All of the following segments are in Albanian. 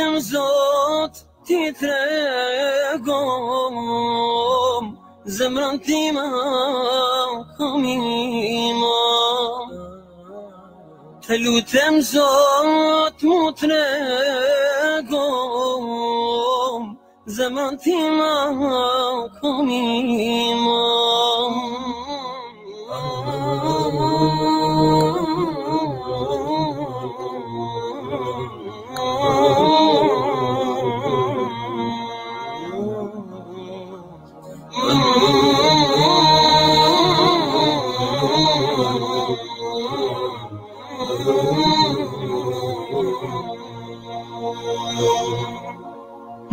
lutem Zot ti tregom zemrën time kam iman. Të lutem Zot mu tregom zemrën time kam iman.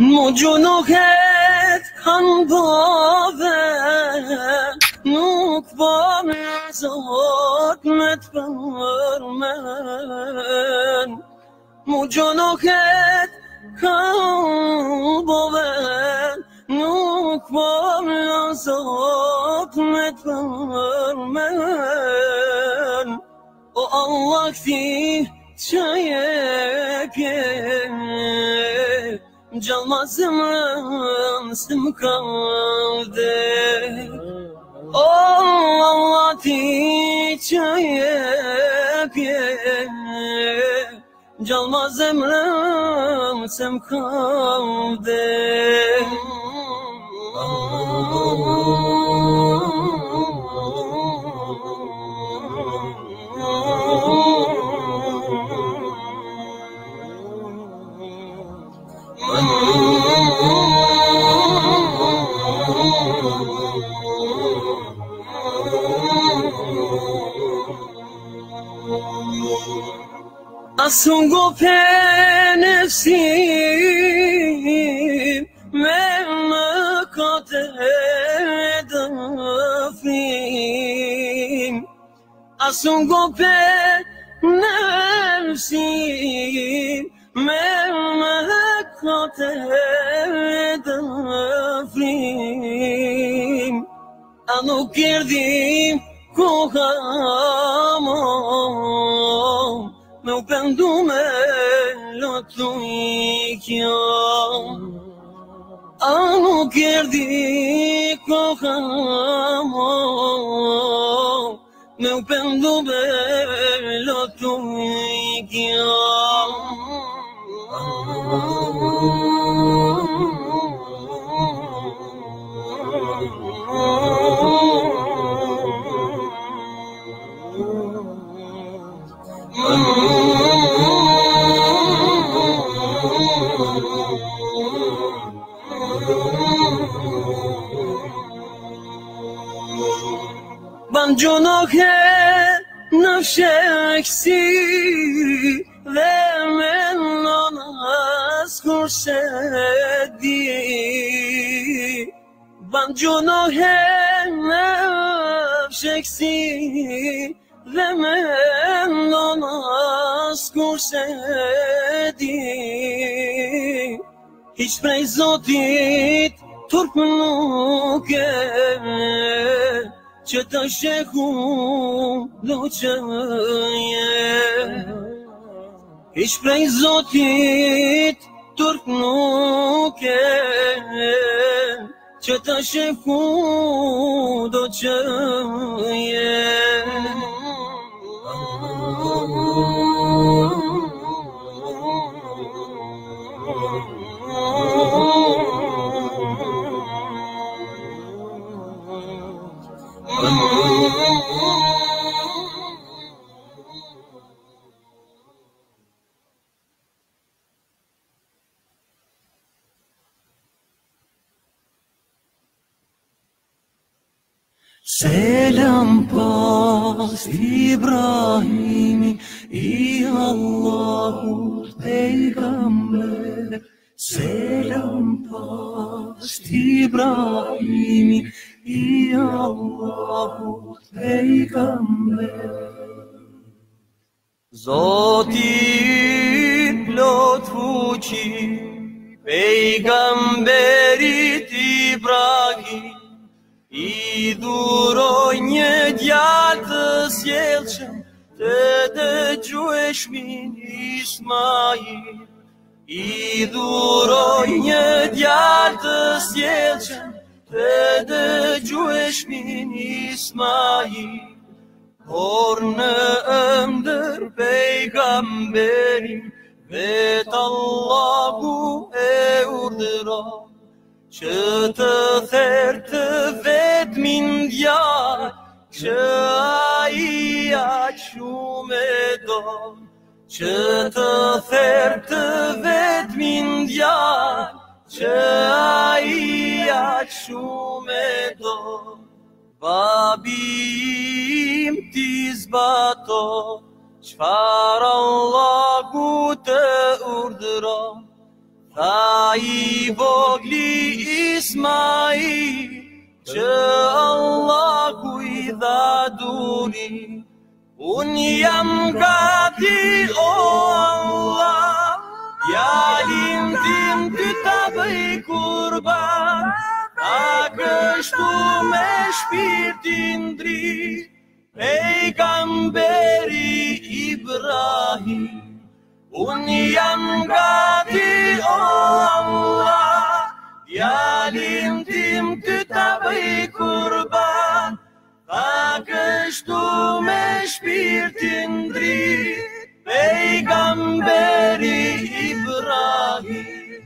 Mu gjunohet kanë bove, nuk po me Zot me të përmen. Mu gjunohet kanë bove, nuk po me Zot me të përmen. O Allah këti që jepje, gjallma zemrën së më kavde. O Allah ti që jepje, gjallma zemrën së më kavde. Asungo pe nefsi me mëkat e dëfrim. Asungo pe nefsi me mëkat e dëfrim. A nuk erdim kohamon me u pendu me lotu I kjo. A nuk erdi kohamon me u pendu me lotu I kjo. Ban gjunohet në sheksi dhe me nënas kur se di. Ban gjunohet në sheksi dhe me nënas kur se di. Hiç prej Zotit turp nuk e që të sheku do që je. Hiç prej Zotit turp nuk e që të sheku do që je. Selam pas Ibrahimi I Allahut pejgamber. Selam pas Ibrahimi I Allahut pejgamber. Zoti plot fuqi pejgamberit Ibrahim I duroj një djalë të sjellshëm të dëgjueshmin Ismail. I dhuroj një djalë të sjellshëm, të dëgjuesh min Ismail, por në ëndër pejgamberin, vetë Allahu e urdhëron, që të therë të vetmin djalë, që ai aq shumë e don, që të therë të vetmin djalë, që ai aq shumë e don. Babi im ti zbato, çfarë Allahu të urdhëron, tha i vogli Ismail, që Allahu i dha duri. Unë jam gati, o Allah, djalin tim ty ta bëj kurban, ta kështu me shpirtin dritë, pejgamberi Ibrahim. Unë jam gati, o Allah, djalin tim ty ta bëj kurban, ta kështu me shpirtin dritë, pejgamberi Ibrahim.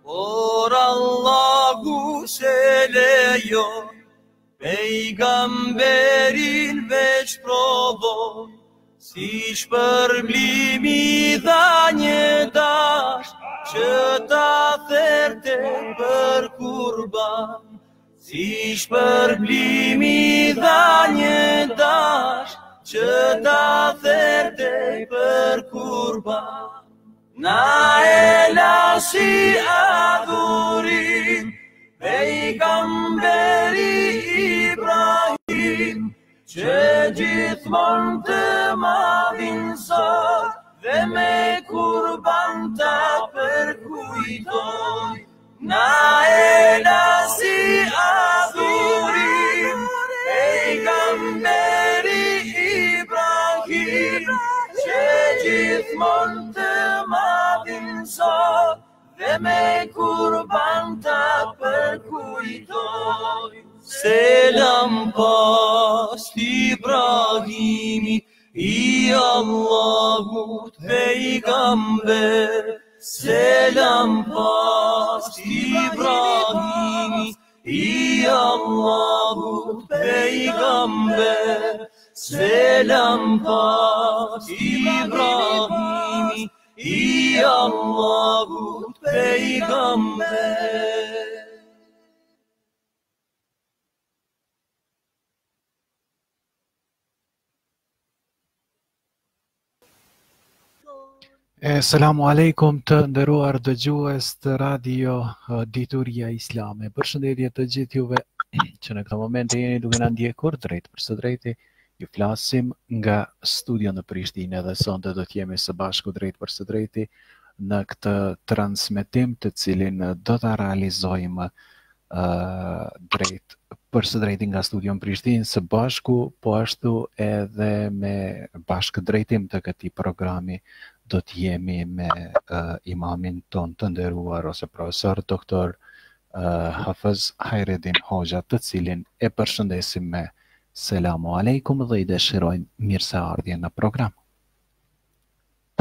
Por Allahu se lejon, pejgamberin veç provon, si shpërblimi dha një dash, që ta therte për kurban. Si shpërblimi dha një dash, që ta therte për kurban. Na e lasi adhurim, pejgamberi Ibrahim, që gjithmon të madhin sot, dhe me kurban ta përkujtoj. Na e lasi adhurim, pejgamberi Ibrahim, që gjithmon të madhin sot, dhe me kurban ta përkujtoj. Selam pas Ibrahimi, i Allahut pejgamber. Selam pas Ibrahimi, i Allahut pejgamber. Selam pas Ibrahimi, i Allahut pejgamber. Selamu alaikum të nderuar dëgjues të radio Dituria Islame. Përshëndetje të gjithë juve që në këtë moment jeni duke na ndjekur drejt për së drejti. Ju flasim nga studio në Prishtinë dhe sonte do të jemi së bashku drejt për së drejti në këtë transmetim të cilin do ta realizojmë drejt për së drejti nga studio në Prishtinë së bashku, po ashtu edhe me bashkë drejtim të këtij programi do të jemi me imamin ton të nderuar ose profesor doktor Hafiz Hajreddin Hoxha, të cilin e përshëndesim me selamu alaikum dhe i dëshirojmë mirëseardhje në program.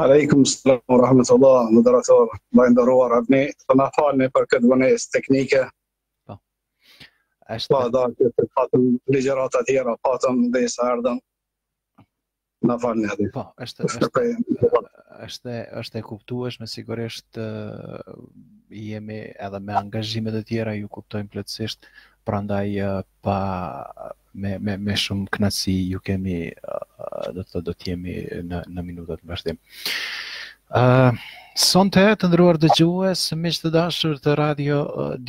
Aleikum selam wa rahmatullah, moderator, vllai nderuar, ne të na falni për këtë vonesë teknike. Po. Po, që të patëm ligjërata tjera, patëm dhe sa ardhën. Na falni atë. Po, është e kuptueshme, sigurisht jemi edhe me angazhimet e tjera, ju kuptojmë plotësisht, prandaj me shumë kënaqësi ju kemi do të jemi në minutat në vazhdim. Sonte të nderuar dëgjues, miq të dashur të radio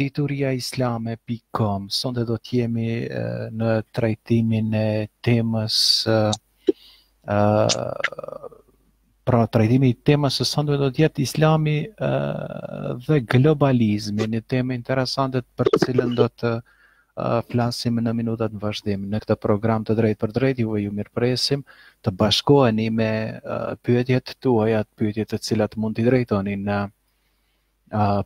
dituriaislame.com, sonte do të jemi në trajtimin e temës pra trajtimi i temës së sonte do të jetë Islami dhe globalizmi, një temë interesante për të cilën do të flasim në minutat në vazhdim. Në këtë program të drejt për drejt, juve ju mirëpresim të bashkoheni me pyetjet tuaja, pyetjet të cilat mund t'i drejtoni në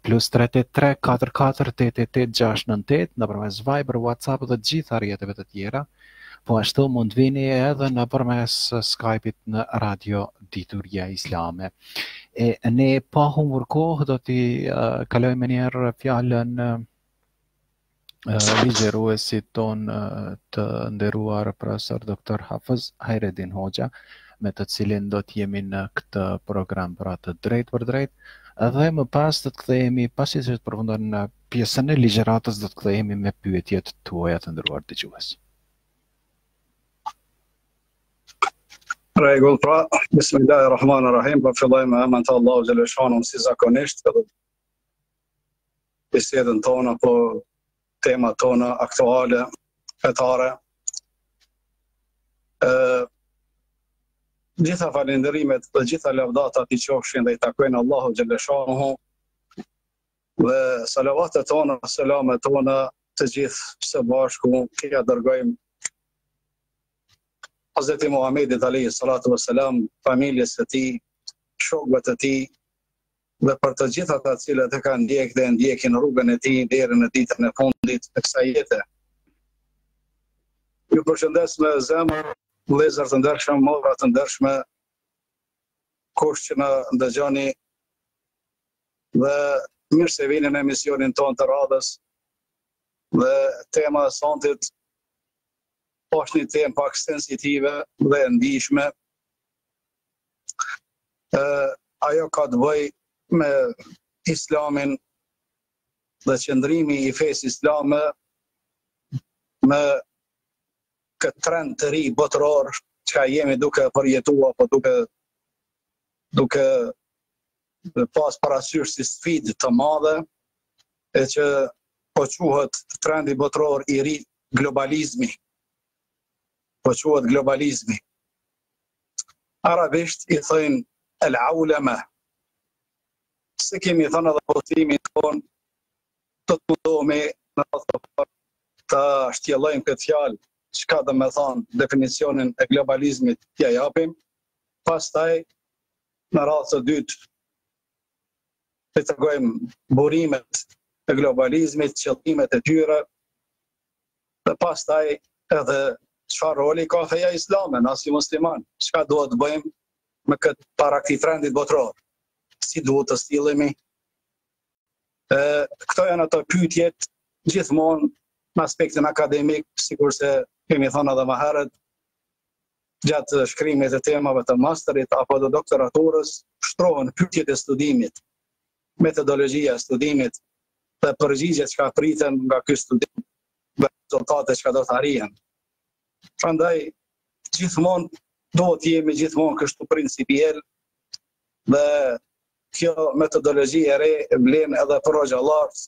plus 383 44 88 698 nëpërmes Viber, WhatsApp dhe gjitha rrjeteve të tjera. Po ashtu mund vini edhe nëpërmes Skype-it në Radio Dituria Islame. E ne pa humbur kohë do t'i kalojmë njerë fjalën ligjeruesit ton të nderuar profesor Dr. Hafiz Hajreddin Hoxha, me të cilin do t'jemi në këtë program pra të drejt për drejt, dhe më pas do të kthehemi pasi që të përfundojmë në pjesën e ligjëratës, do të kthehemi me pyetjet tuaja të nderuar dëgjues. Rregull, pra, bismillahirrahmanirrahim, po fillojmë me emrin të Allahut xhaleshanu si zakonisht, edhe bisedën tonë apo temat tona aktuale, fetare. Gjitha falenderimet dhe gjitha lavdatat i qofshin dhe i takojnë Allahu xhaleshanu dhe salavatet tona, selamet tona të gjithë së bashku kia dërgojmë Hazreti Muhammedit alayhi salatu wassalam, familjes së tij, shokëve të tij dhe për të gjitha ata të cilët e kanë ndjekë dhe ndjekin rrugën e tij deri në ditën e fundit të kësaj jete. Ju përshëndes me zemër, vëllezër të ndershëm, motra të ndershme, kush që na ndëgjoni dhe mirë se vini në emisionin tonë të radhës dhe tema e sontit është një temë pak sensitive dhe ndihshme. Ajo ka të bëjë me islamin dhe qëndrimi i fesë islame me këtë trend të ri botëror që jemi duke përjetuar apo duke pas parasysh si sfidë të madhe e që po quhet trendi botëror i ri globalizmi. Po quhet globalizmi. Arabisht i thënë el-aulama. Se kemi thënë edhe postimin tonë, të të mundohemi në të shtjellojmë këtë fjalë, çka do me thonë definicionin e globalizmit t'ja japim, pastaj në radhë të dytë të tregojmë burimet e globalizmit, qëllimet e tyre, dhe pastaj edhe çfarë roli ka feja islame, na si musliman, çka duhet të bëjmë me këtë para këtij trendit botëror, si duhet të sillemi. Këto janë ato pyetjet gjithmonë në aspektin akademik, sikurse kemi thënë edhe më herët, gjatë shkrimit të temave të masterit apo të doktoraturës, shtrohen pyetjet e studimit, metodologjia e studimit dhe përgjigjet që priten nga ky studim dhe rezultatet që do të arrihen. Prandaj gjithmonë duhet të jemi gjithmonë kështu principiell dhe kjo metodologji e re vlen edhe për xhallarët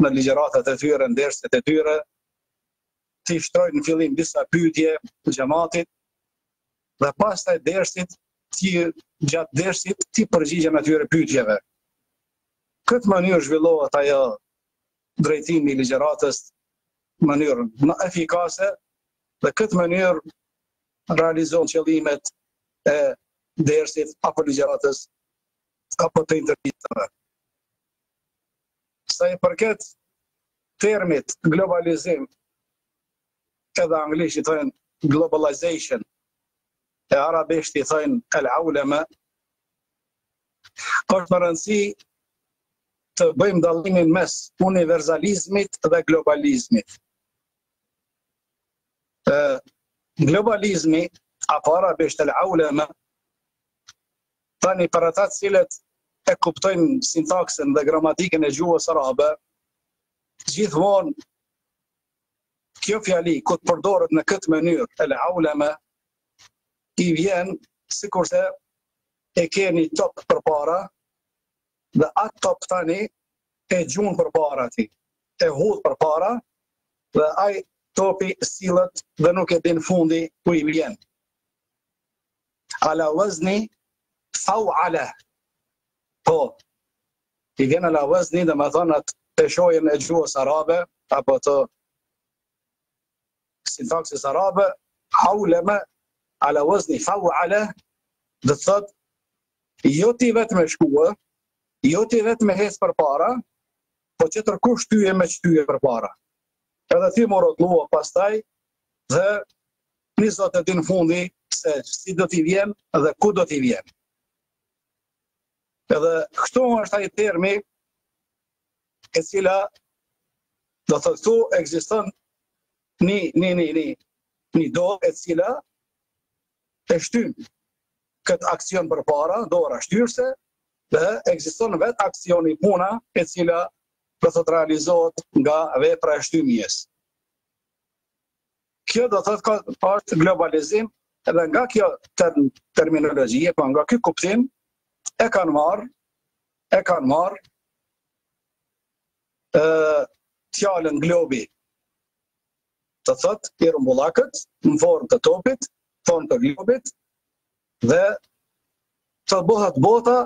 në ligjëratat e tyre, në derset e tyre, ti shtrojnë në fillim disa pyetje të xhamatit dhe pastaj gjatë dersit ti përgjigjen atyre pyetjeve. Këtë mënyrë zhvillohet ajo drejtimi i ligjëratës në mënyrë efikase dhe këtë mënyrë realizon qëllimet e dersit apo ligjëratës apo të intervistave. Sa i përket termit globalizim, edhe anglisht i thënë globalization, e arabisht i thënë el-aulama, është më rëndësi të bëjmë dallimin mes universalizmit dhe globalizmit. Globalizmi, apo arabisht el-aulama, tani për ata të cilët e kuptojnë sintaksin dhe gramatikën e gjuhës arabe, gjithmonë kjo fjali, ku të përdoret në këtë mënyrë, el-aulama, i vjen sikurse e keni top përpara dhe atë top tani e gjun përpara ti, e hudh përpara dhe ai topi sillet dhe nuk e din fundi ku i vjen. Ala wazni fawala. Po, i vjen ala wazni dhe me thonë atë peshojën e gjuhës arabe, apo të sintaksis arabe, haulema ala wazni fawala, dhe thot, jo ti vetë me shkua, Jo ti vetë me hecë për para, po që tërkush tyje me qtyje për para. Edhe ti më rotulua pastaj dhe një zot e din fundi se si do t'i vjen dhe ku do t'i vjen. Edhe këtu është ai termi e cila do të këtu ekziston një dorë e cila e shtyn këtë aksion për para, dora shtyrse, dhe ekziston vetë aksioni puna e cila do të realizohet nga vepra e shtymjes. Kjo do të thotë është globalizim, edhe nga kjo terminologji, po nga ky kuptim e kanë marrë fjalën globi. Të thotë i rrumbullakët në formë të topit, formë të globit, dhe të bëhet bota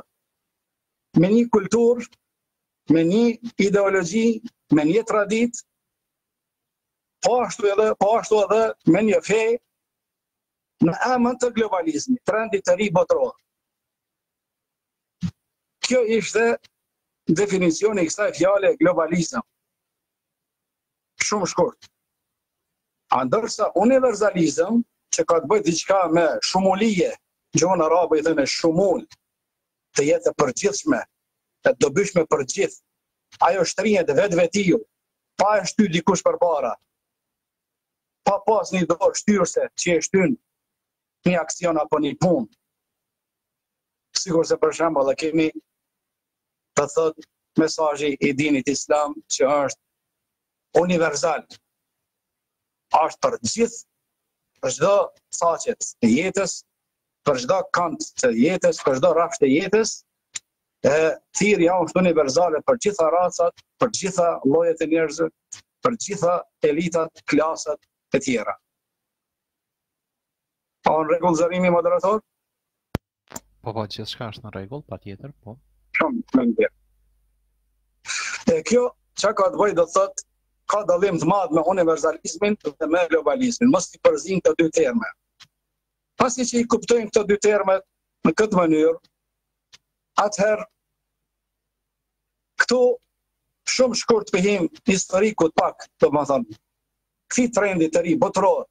me një kulturë, me një ideologji, me një traditë, po ashtu edhe me një fe në emën të globalizmit, trendit të ri botëror. Kjo ishte definicioni i kësaj fjale globalizëm. Shumë shkurt. Ndërsa universalizëm, që ka të bëjë diçka me shumulije, gjuhën arabe i thënë shumul, të jetë e përgjithshme, e dobyshme për gjithë, ajo shtrihet vetvetiju, pa e shty dikush përpara, pa pas një dorë shtyrse që e shtyn një aksion apo një punë. Sigur se për shembull kemi të thot mesazhi i dinit islam që është universal. Është për gjithë, për çdo saqet të jetës, për çdo kant të jetës, për çdo rrafsh të jetës, thirrja është universale për gjitha racat, për gjitha llojet e njerëzve, për gjitha elitat, klasat e tjera. Pa në rregull zërimi moderator? Po, gjithçka është në rregull, patjetër, po. Shumë mirë. Kjo çka ka të bëjë do të thotë ka dallim të madh me universalizmin dhe me globalizmin. Mos i përzin këto dy terme. Pasi që i kuptojmë këto dy terme në këtë mënyrë, atëherë këtu shumë shkurt pëhim historikut pak, do më thonë, këti trendit të ri botëror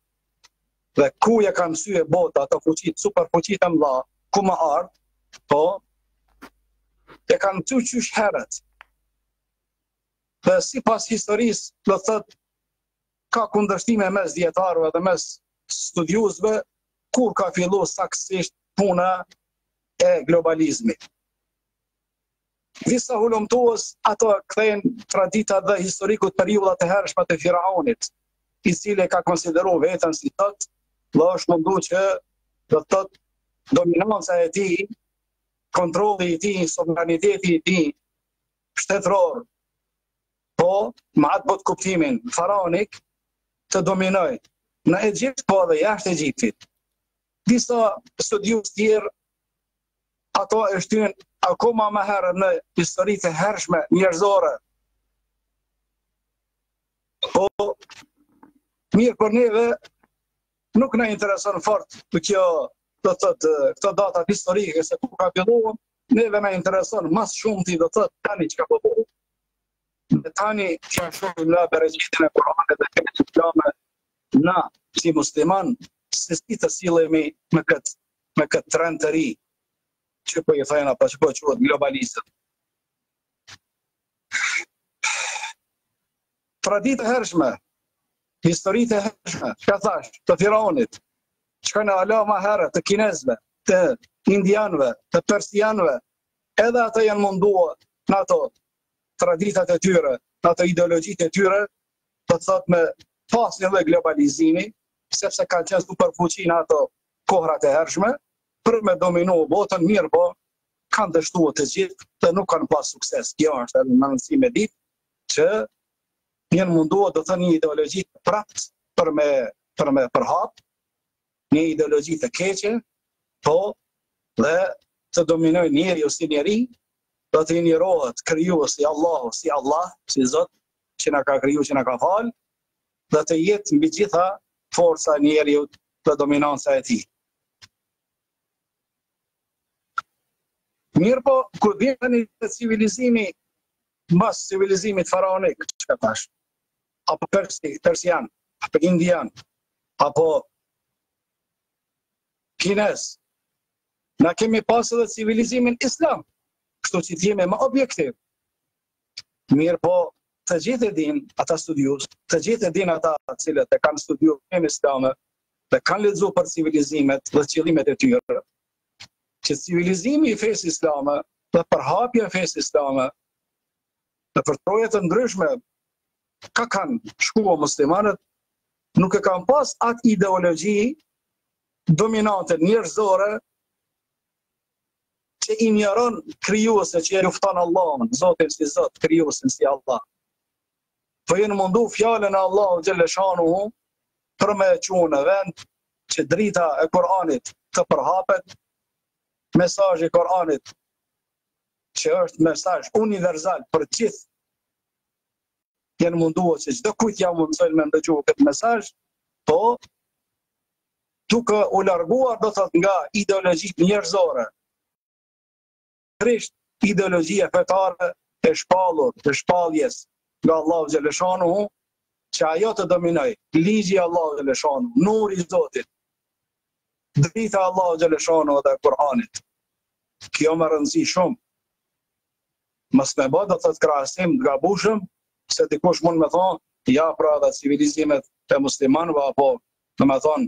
dhe ku ja kanë syje bota, ato fuqit, super fuqit e mëdha, ku më ardhë, po, e kanë të qysh herët. Dhe si pas historisë, do thot, ka kundërshtime mes dietarëve dhe mes studiuzve, kur ka fillu saksisht puna e globalizmit. Disa hulumtues ato kthejnë traditat dhe historikut periudhat e hershme të Firaunit, i cili ka konsideruar veten si thot, dhe është mundu që do të thot dominanca e tij, kontrolli i tij, sovraniteti i tij shtetëror, po me atë bot kuptimin faraonik të dominoj në Egjipt, po dhe jashtë Egjiptit. Disa studiues tjerë ato e shtyn akoma më herët në historitë e hershme njerëzore. Po mirë për neve nuk na intereson fort kjo do të thotë këto datat historike se ku ka filluar, neve na intereson më shumë ti do të thotë tani çka po bëhet. Tani që shohim la bereqitin e Kuranit dhe këtë islame, na si musliman se si të sillemi me këtë trend të ri që po i thajna pa që po quhet globalizëm. Traditë e hershme, historitë e hershme, çka thash, të Firaunit, çka në ala më herët të kinezëve, të indianëve, të persianëve, edhe ata janë munduar në ato traditat e tyre, në ato ideologjitë e tyre, do të thotë me pas një lloj globalizimi, sepse kanë qenë superfuqi në ato kohrat e hershme, për me dominu botën mirë, po kanë dështuar të gjithë dhe nuk kanë pas sukses. Kjo është edhe në rëndësi me ditë që janë munduar do të thënë një ideologji të praptë për me përhap, një ideologji të keqe, po dhe të dominojë njeriu si njeri, do të injirohet krijuar si Allahu, si Allah, si Zot, që na ka kriju, që na ka fal, dhe të jetë mbi gjitha forca e njeriu dhe dominanca e tij. Mirë po, kur vjen një civilizimi, mas civilizimit faraonik, që ka tash, apo persian, apo indian, apo kines, na kemi pas edhe civilizimin islam, kështu që t'jemi më objektiv. Mirë po, të gjithë e din, ata studius, të gjithë e din ata cilët e kanë studiu në islame, dhe kanë lexuar për civilizimet dhe qëllimet e tyre, që civilizimi i fesë islame dhe përhapja e fesë islame në përtroje të ndryshme ka kanë shkuar muslimanët, nuk e kanë pas atë ideologji dominante njerëzore që ignoron krijuese, që e lufton Allahun, Zotin si Zot, krijuesin si Allah. Po jenë mundu fjalën e Allahut xhelle shanuhu për me qunë në vend që drita e Koranit të përhapet, mesazhi i Koranit që është mesazh universal për gjithë, jenë munduar që çdo kujt ja mundsojnë me ndëgju këtë mesazh, po duke u larguar do thot nga ideologjitë njerëzore, krisht ideologjia fetare e shpallur, të shpalljes nga Allahu xhelle shanuhu, që ajo të dominoj, ligji i Allahu xhelle shanuhu, nuri i Zotit, drita e Allahu xhelle shanuhu dhe Kur'anit. Kjo më rëndësi shumë. Mos me bë do të krahasim të gabueshëm, se dikush mund me thonë, ja pra dhe civilizimet e muslimanëve, apo do me thonë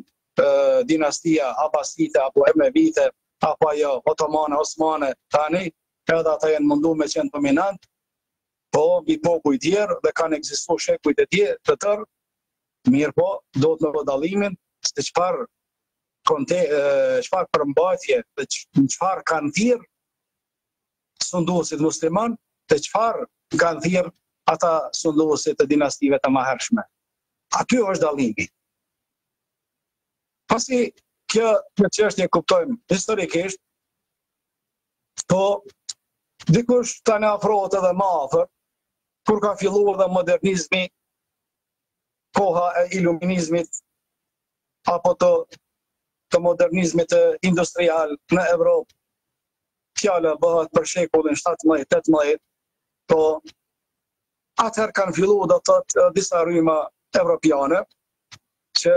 dinastia Abasite, apo Emevite, apo ajo Otomane, Osmane, tani, edhe ata janë mundu me qenë dominant, po i popuj tjerë dhe kanë ekzistuar shekujt e tjerë të tërë, mirë po, do të në dallimin se çfarë përmbajtje dhe çfarë kanë thirrë sunduesit musliman, dhe çfarë kanë thirrë ata sunduesit të dinastive të mëhershme. Aty është dallimi. Pasi kjo çështje kuptojmë historikisht, po dikush tani afrohet edhe më afër, kur ka filluar dhe modernizmi, koha e iluminizmit, apo të modernizmit industrial në Evropë, fjala bëhet për shekullin 17-18, po atëherë kanë filluar do të thotë disa rryma evropiane që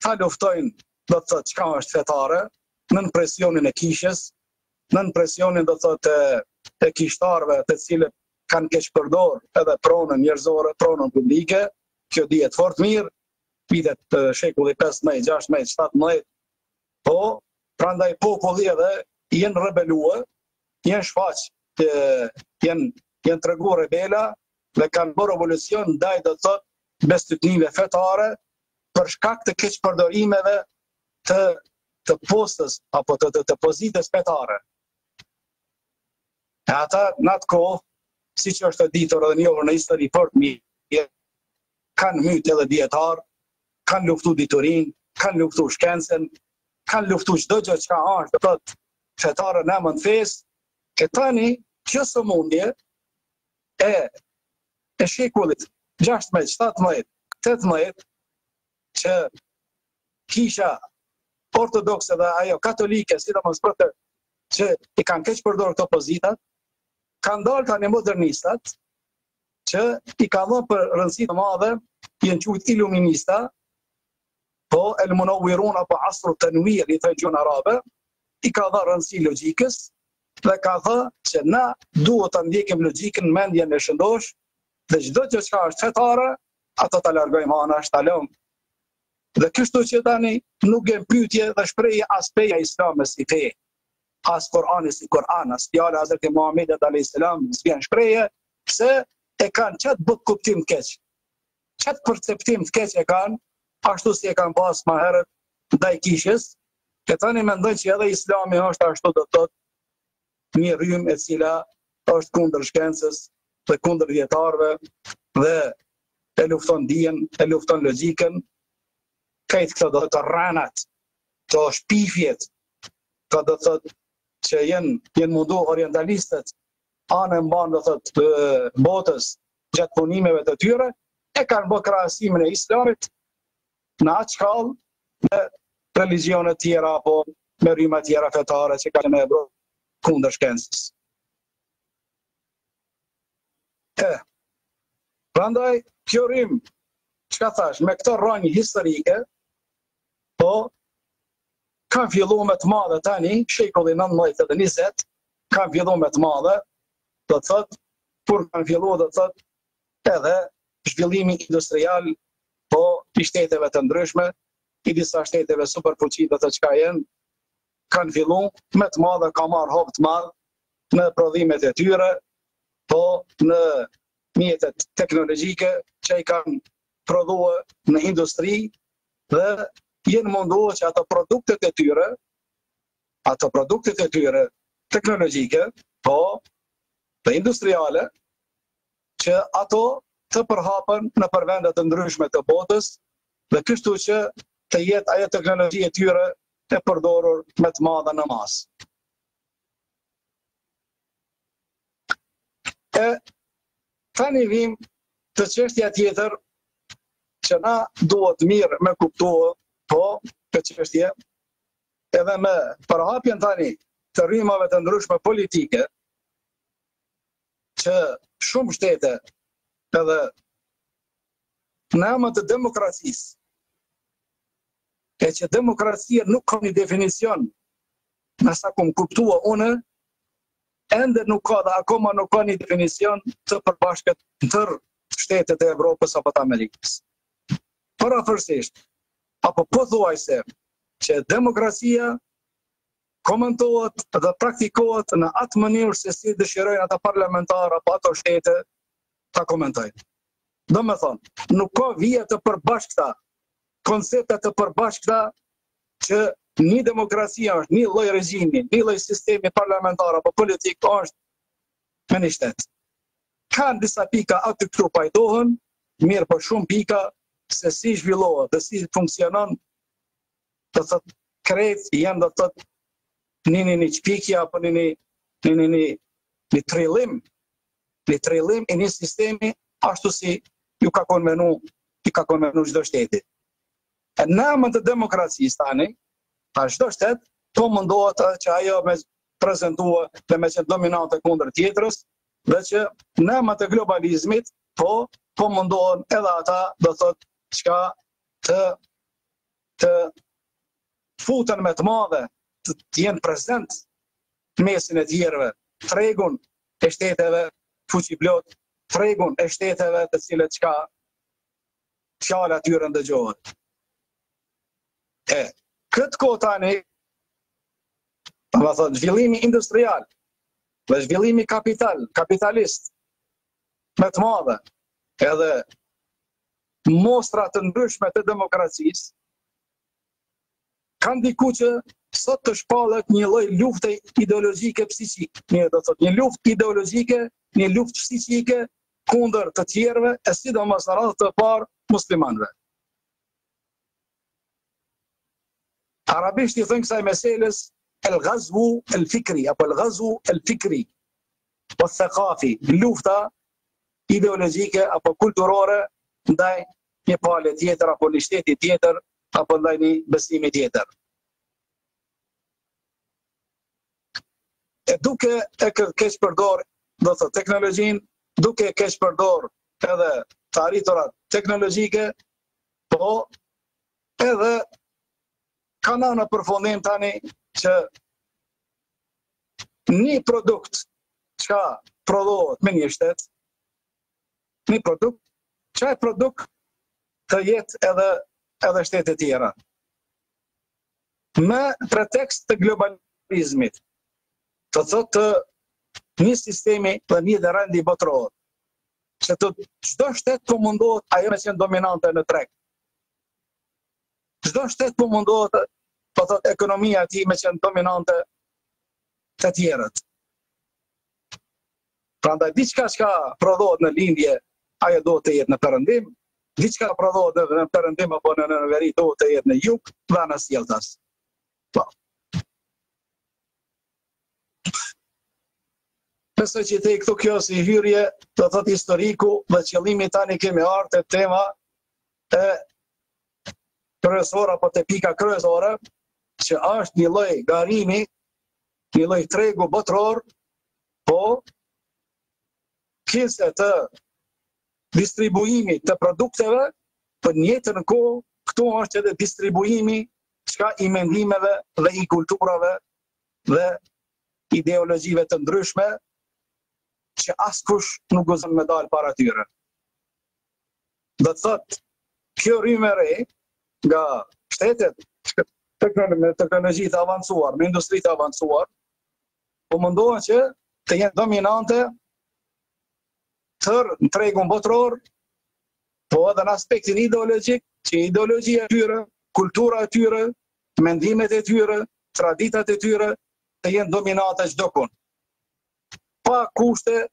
ta luftojnë do të thotë çka është fetare, nën presionin e kishës, nën presionin do të thotë e kishtarëve, të cilët kanë keq përdor edhe pronën njerëzore, pronën publike, kjo dihet fort mirë, vitet të shekullit 15, 16, 17, po prandaj populli edhe jenë rebeluar, jenë shfaq, jenë tregu rebela dhe kanë bërë revolucion ndaj do të thotë bestytnive fetare për shkak të keq përdorimeve të postës apo të pozitës fetare. E ata në atë kohë, si që është ditur edhe njohur në histori fort mirë, kanë mytë edhe dietar, kanë luftu diturin, kanë luftu shkencën, kanë luftu çdo gjë që është, do thotë fetare në emër të fesë, e tani kjo sëmundje e shekullit 16, 17, 18, që kisha ortodokse dhe ajo katolike, sidomos për të që i kanë keq përdorur këto pozitat, kanë dalë tani modernistat, që i ka dhënë për rëndësi të madhe, jenë quajtur iluminista, po el munawwirun apo asru tanwir i thënë gjuhën arabe, i ka dhënë rëndësi logjikës dhe ka thënë që na duhet ta ndjekim logjikën, mendjen e shëndosh, dhe çdo gjë që është fetare, ato ta largojmë anash, ta lëmë. Dhe kështu që tani nuk e pyetje dhe shprehje as feja islame si fe, as Kur'ani si Kur'an, as fjala e Hazreti Muhamedit alayhis salam, s'vjen shprehje, pse e kanë çat bot kuptim të keq. Çat perceptim të keq e kanë, ashtu si e kanë pas më herët ndaj kishës, e tani mendojnë që edhe Islami është ashtu do të thotë një rrymë e cila është kundër shkencës dhe kundër dietarëve dhe e lufton dijen, e lufton logjikën, këtë këto do të rranat, të shpifjet, këto do të thotë që jenë mundu orientalistët anë mban do thotë botës gjatë punimeve të tyre, e kanë bërë krahasimin e Islamit në atë shkallë me religionet tjera apo me rryma tjera fetare që kanë në Evropë. kundër shkencës. Prandaj, kjo rrim, çka thash, me këto rrënjë historike, po kanë filluar me të madhe tani, shekulli 19 dhe 20, kanë filluar me të madhe, do të thotë, kur kanë filluar do të thotë edhe zhvillimi industrial, po i shteteve të ndryshme, i disa shteteve superfuqi do të thotë çka janë, kanë filluar me të madhe, ka marrë hop të madh në prodhimet e tyre, po në mjetet teknologjike që i kanë prodhuar në industri dhe jenë munduar që ato produktet e tyre teknologjike, po dhe industriale, që ato të përhapen në përvendet të ndryshme të botës dhe kështu që të jetë ajo teknologji e tyre e përdorur me të madhe në masë. Tani vim të çështja tjetër që na duhet mirë me kuptuar, po, këtë çështje, edhe me përhapjen tani të rrymave të ndryshme politike, që shumë shtete edhe në emër të demokracisë, e që demokracia nuk ka një definicion, nësa kom kuptua unë, ende nuk ka dhe akoma nuk ka një definicion të përbashkët në tërë shtetet e Evropës apo të Amerikës. Parafërsisht, apo pothuajse që demokracia komentohet dhe praktikohet në atë mënyrë se si dëshirojnë ata parlamentarë apo ato shtete ta komentojnë. Do me thonë, nuk ka vija të përbashkëta, koncepte të përbashkëta që një demokracia është, një lloj regjimi, një lloj sistemi parlamentar apo politik është me një shtet. Kanë disa pika aty këtu pajtohen, mirë po shumë pika se si zhvillohet dhe si funksionon, do thotë krejt janë do thotë një çpikje apo një trillim i një sistemi ashtu si ju ka konvenu çdo shteti. Në emër të demokracisë tani, çdo shtet po mundohet që ajo me prezentua dhe me qenë dominante kundër tjetrës, dhe që në emër të globalizmit po mundohen edhe ata do thotë çka të futen me të madhe, të jenë prezent mesin e tjerëve, tregun e shteteve fuqiplot, tregun e shteteve të cilët çka fjala e tyre ndëgjohet. Këtë kohë tani, zhvillimi industrial dhe zhvillimi kapitalist me të madhe, edhe mostra të ndryshme të demokracisë, kanë diku që sot të shpallet një lloj lufte ideologjike psiqike. Një luftë ideologjike, një luftë psiqike kundër të tjerëve, e sidomos në radhë të parë muslimanëve. Arabisht i thënë kësaj meselës el-ghazwu el-fikri, apo el-ghazwu el-fikri, o thaqafi, lufta ideologjike apo kulturore ndaj një palë tjetër, apo një shteti tjetër, apo ndaj një besimi tjetër. E duke e keq përdor, do të teknologjinë, duke e keq përdor edhe të arriturat teknologjike, po edhe kanë në përfundim tani që një produkt që prodhohet me një shtet, një produkt, që produkt të jetë edhe shtete tjera. Me pretekst të globalizmit, të thotë një sistemi dhe një dhe rendi botëror, që të çdo shtet po mundohet ajo me qenë dominante në treg. Çdo shtet po mundohet, po thotë ekonomia e tij me qenë dominante të tjerët. Prandaj diçka që prodhohet në lindje, ajo duhet të jetë në perëndim, diçka prodhohet në perëndim apo në veri duhet të jetë në jug dhe në sjelltas. Po. Besoj që te këtu kjo si hyrje, do thotë historiku dhe qëllimi tani kemi ardhur te tema e kryesore apo te pika kryesore, që është një lloj garimi një lloj tregu botror, po kese të distribuimit të produkteve, për njëtën kohë, këtu është edhe distribuimi i mendimeve dhe i kulturave dhe ideologjive të ndryshme, që askush nuk gëzon me dalë para tyre. Do të thotë, kjo rrymë e re nga shtetet me teknologji të avancuar, me industri të avancuar, po mundohen që të jenë dominante tërë në tregun botror, po edhe në aspektin ideologjik, që ideologjia e tyre, kultura e tyre, mendimet e tyre, traditat e tyre, të jenë dominante çdo kund. Pa kushte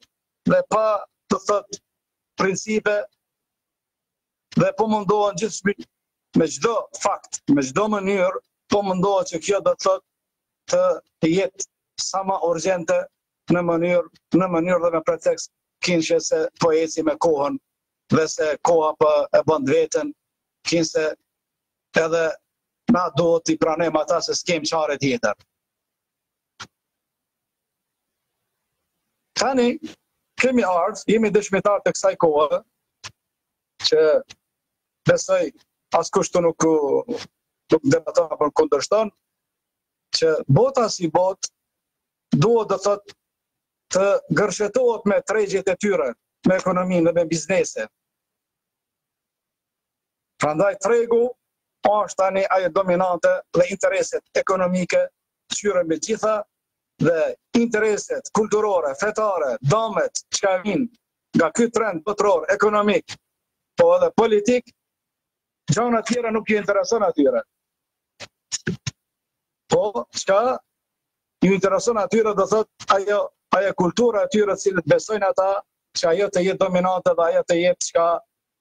dhe pa, të thotë, principe, dhe po mundohen gjithçka me çdo fakt, me çdo mënyrë, po mundohet që kjo do të thotë të jetë sa më urgjente në mënyrë dhe me pretekst kinshë se po eci me kohën dhe se koha po e bën vetën, kinse edhe na duhet t'i pranojmë ata se s'kem çare tjetër. Tani kemi ardhur, jemi dëshmitar të kësaj kohe, që besoj askush të nuk debaton apo kundërshton, që bota si botë duhet të thotë të gërshetohet me tregjet e tyre, me ekonominë dhe me biznese. Prandaj tregu është tani ajo dominante dhe intereset ekonomike qyre me gjitha dhe intereset kulturore, fetare, damet që vinë nga ky trend botror, ekonomik, po edhe politik, gjëra tjera nuk ju intereson atyre. Po, çka ju intereson atyre do thotë ajo kultura atyre të cilët besojnë ata që ajo të jetë dominante dhe ajo të jetë çka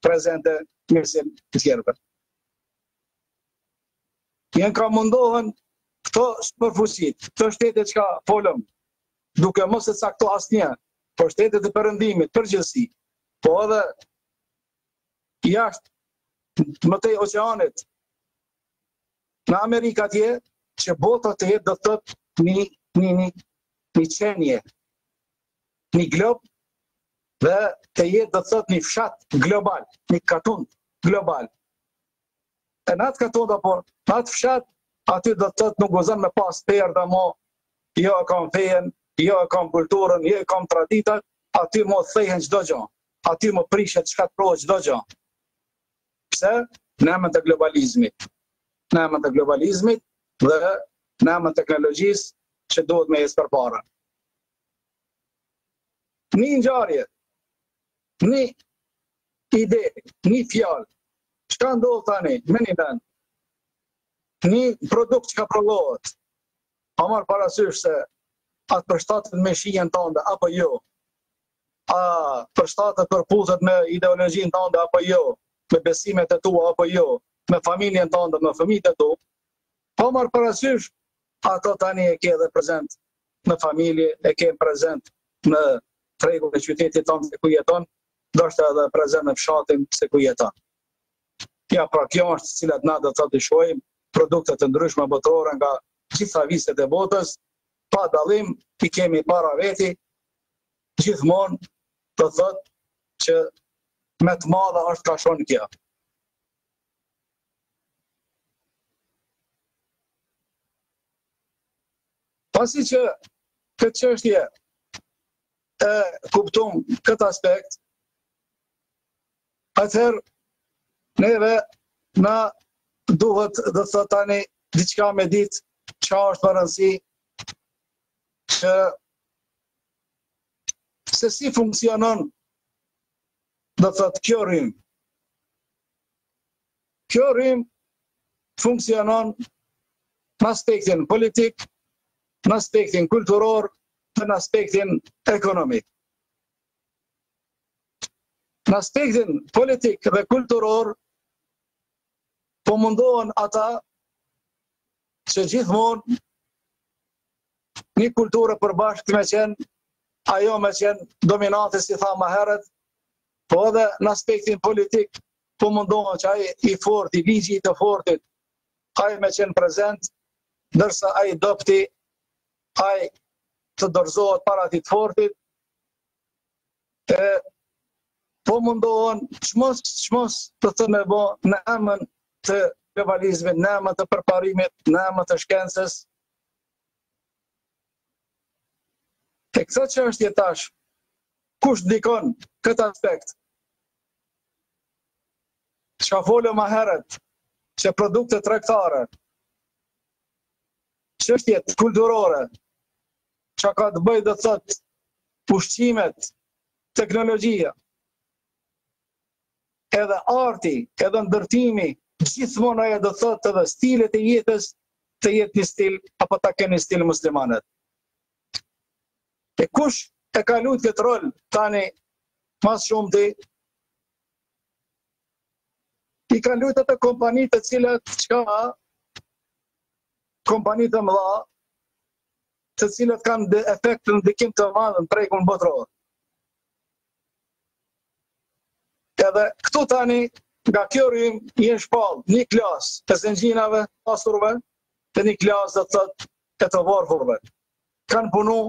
prezente mirësim të tjerëve. Jenë ka mundohen këto përfuqit, këto shtetet që folëm, duke mos e cakto asnjë, por shtetet e perëndimit, përgjithësi, po edhe jashtë mëtej oqeanit, në Amerikë atje, që bota të jetë do të thotë një qenje, një glob, dhe të jetë do të thotë një fshat global, një katund global. E në atë katund apo në atë fshat, aty do të thotë nuk gozon me pas perda mo, jo e kam fejen, jo e kam kulturën, jo e kam traditat, aty mo thehen çdo gjë, aty mo prishet çka të prohet çdo gjë. Pse? Në emën të globalizmit. Në emën të globalizmit dhe në emën të teknologjisë që duhet me ecë përpara. Një ngjarje, një ide, një fjalë, çka ndodh tani me një vend, një produkt që ka prodhohet, a marr parasysh se atë përshtatet me shijen tënde apo jo, a përshtatet përputhet me ideologjinë tënde apo jo, me besimet e tua apo jo, me familjen tënde, me fëmijët e tu, pa marr parasysh ato tani e ke edhe prezent në familje, e ke prezent në tregun e qytetit tonë se ku jeton, ndoshta edhe prezent në fshatin se ku jeton. Ja, pra kjo është cilat na do të shohim produkte të ndryshme botërore nga gjitha viset e botës, pa dallim i kemi para veti, gjithmonë do thotë që me të madha është ka shon kjo. Pasi që këtë çështje e kuptum këtë aspekt, atëherë neve na duhet dhe të tani diçka me ditë që është më rëndësi që se si funksionon dhe të thotë kjo rrymë. Kjo rrymë funksionon në aspektin politik, në aspektin kulturor, në aspektin ekonomik. Në aspektin politik dhe kulturor, po mundohen ata që gjithmonë një kulturë përbashkët me qenë, ajo me qenë dominante, si tha më herët, po edhe në aspektin politik, po mundohen që ai i fort, i ligji të fortit, ai me qenë prezent, ndërsa ai dopti ai të dorëzohet para ati të fortit, po mundohen çmos të të me bo në emën të globalizmit, në emën të përparimit, në emën të shkencës. E këtë që është jetash, kush ndikon këtë aspekt? Çka folëm më herët, që produkte tregtare, çështjet kulturore, që ka të bëjë dhe të thotë ushqimet, teknologjia, edhe arti, edhe ndërtimi, gjithmonë ajo do të thotë edhe stilet e jetës të jetë një stil, apo ta keni stil muslimanet. E kush e ka luajtur këtë rol tani mas shumti? I ka luajtur ato kompani të cilat kompani të mëdha, të cilat kanë efekt të ndikim të madh në tregun botror. Edhe këtu tani, nga kjo rrym, jenë shpall një klasë të zengjinave, pasurve, dhe një klasë dhe të thotë e të varfurve. Kanë punu,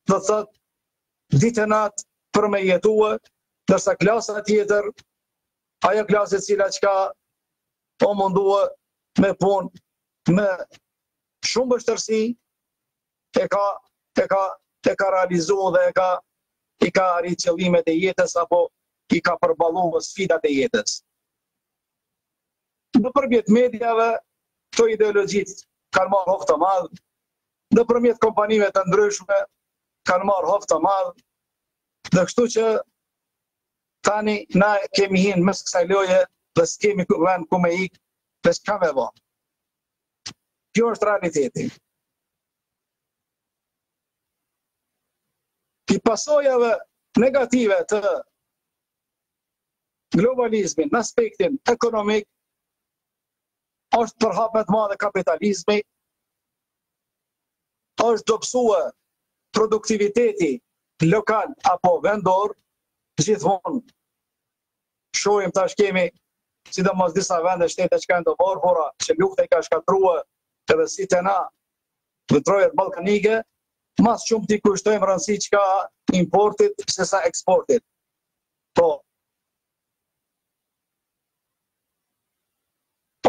dhe të thotë ditë e natë për me jetue, dërsa klasa tjetër, ajo klasë e cila qka po mundua me punë me shumë bështërsi, e ka realizu dhe i ka arrit qëllimet e jetës, apo i ka përballuar sfidat e jetës. Nëpërmjet mediave, këto ideologjit kanë marrë hovë të madh, nëpërmjet kompanive të ndryshme kanë marrë hovë të madh, dhe kështu që tani na kemi hinë mes kësaj loje dhe s'kemi vend ku me ikë dhe s'ka me bë. Kjo është realiteti. I pasojave negative të globalizmin në aspektin ekonomik është përhapet madhe kapitalizmi, është dobësua produktiviteti lokal apo vendor, gjithmonë shohim tash kemi sidomos disa vende shtete që kanë të varfura, që lufta i ka shkatruar edhe si të na vëtrojet ballkanike, mas shumë t'i kushtojmë rëndësi që ka importit se sa eksportit. Po,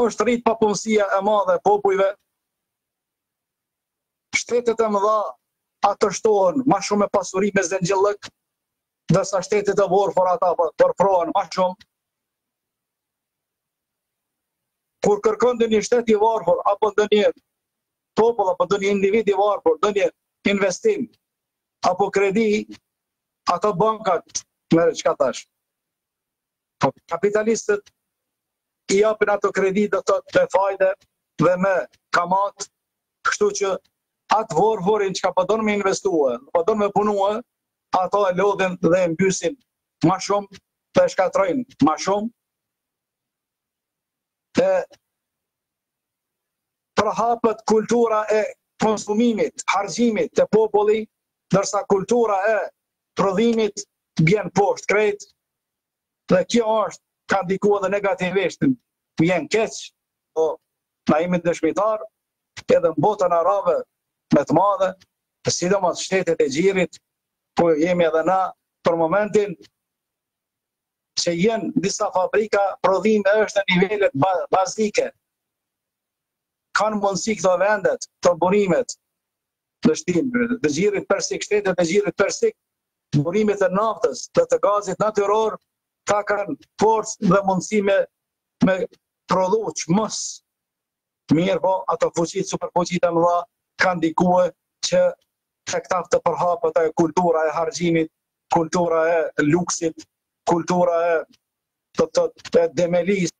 është rritë papunësia e madhe e popujve, shtetet e mëdha atështohen ma shumë me pasuri me zengjëllëk, dërsa shtetet e varfura ata përfrohen ma shumë. Kur kërkon dhe një shtet i varfur, apo dhe një popull, apo dhe një individ i varfur, dhe një investim, apo kredi, ato bankat, mere qka tash. Kapitalistët i japin ato kredi dhe të me fajde dhe me kamat, kështu që atë varfurin që ka përdojnë me investua, përdojnë me punua, ato e lodhin dhe e mbysin ma shumë, dhe shkatrojnë ma shumë, përhapet kultura e konsumimit, harxhimit të populli, ndërsa kultura e prodhimit bjen poshtë krejt, dhe kjo është ka ndikuar dhe negativisht, vjen keq, po na jemi dëshmitar, edhe në botën arabe me të madhe, sidomos shtetet e gjirit, ku jemi edhe na për momentin, që jenë disa fabrika, prodhime është në nivellet bazike. Kanë mundësi këto vendet, të burimet, të gjirit persik, shtetet e gjirit persik, burimet e naftës, të gazit natyror, ta kanë forcë dhe mundësi me prodhu që mos mirë, po ato fuqit, superfuqit e mëdha kanë ndikuar që të këta të përhapët e kultura e harxhimit, kultura e luksit, kultura e demelis,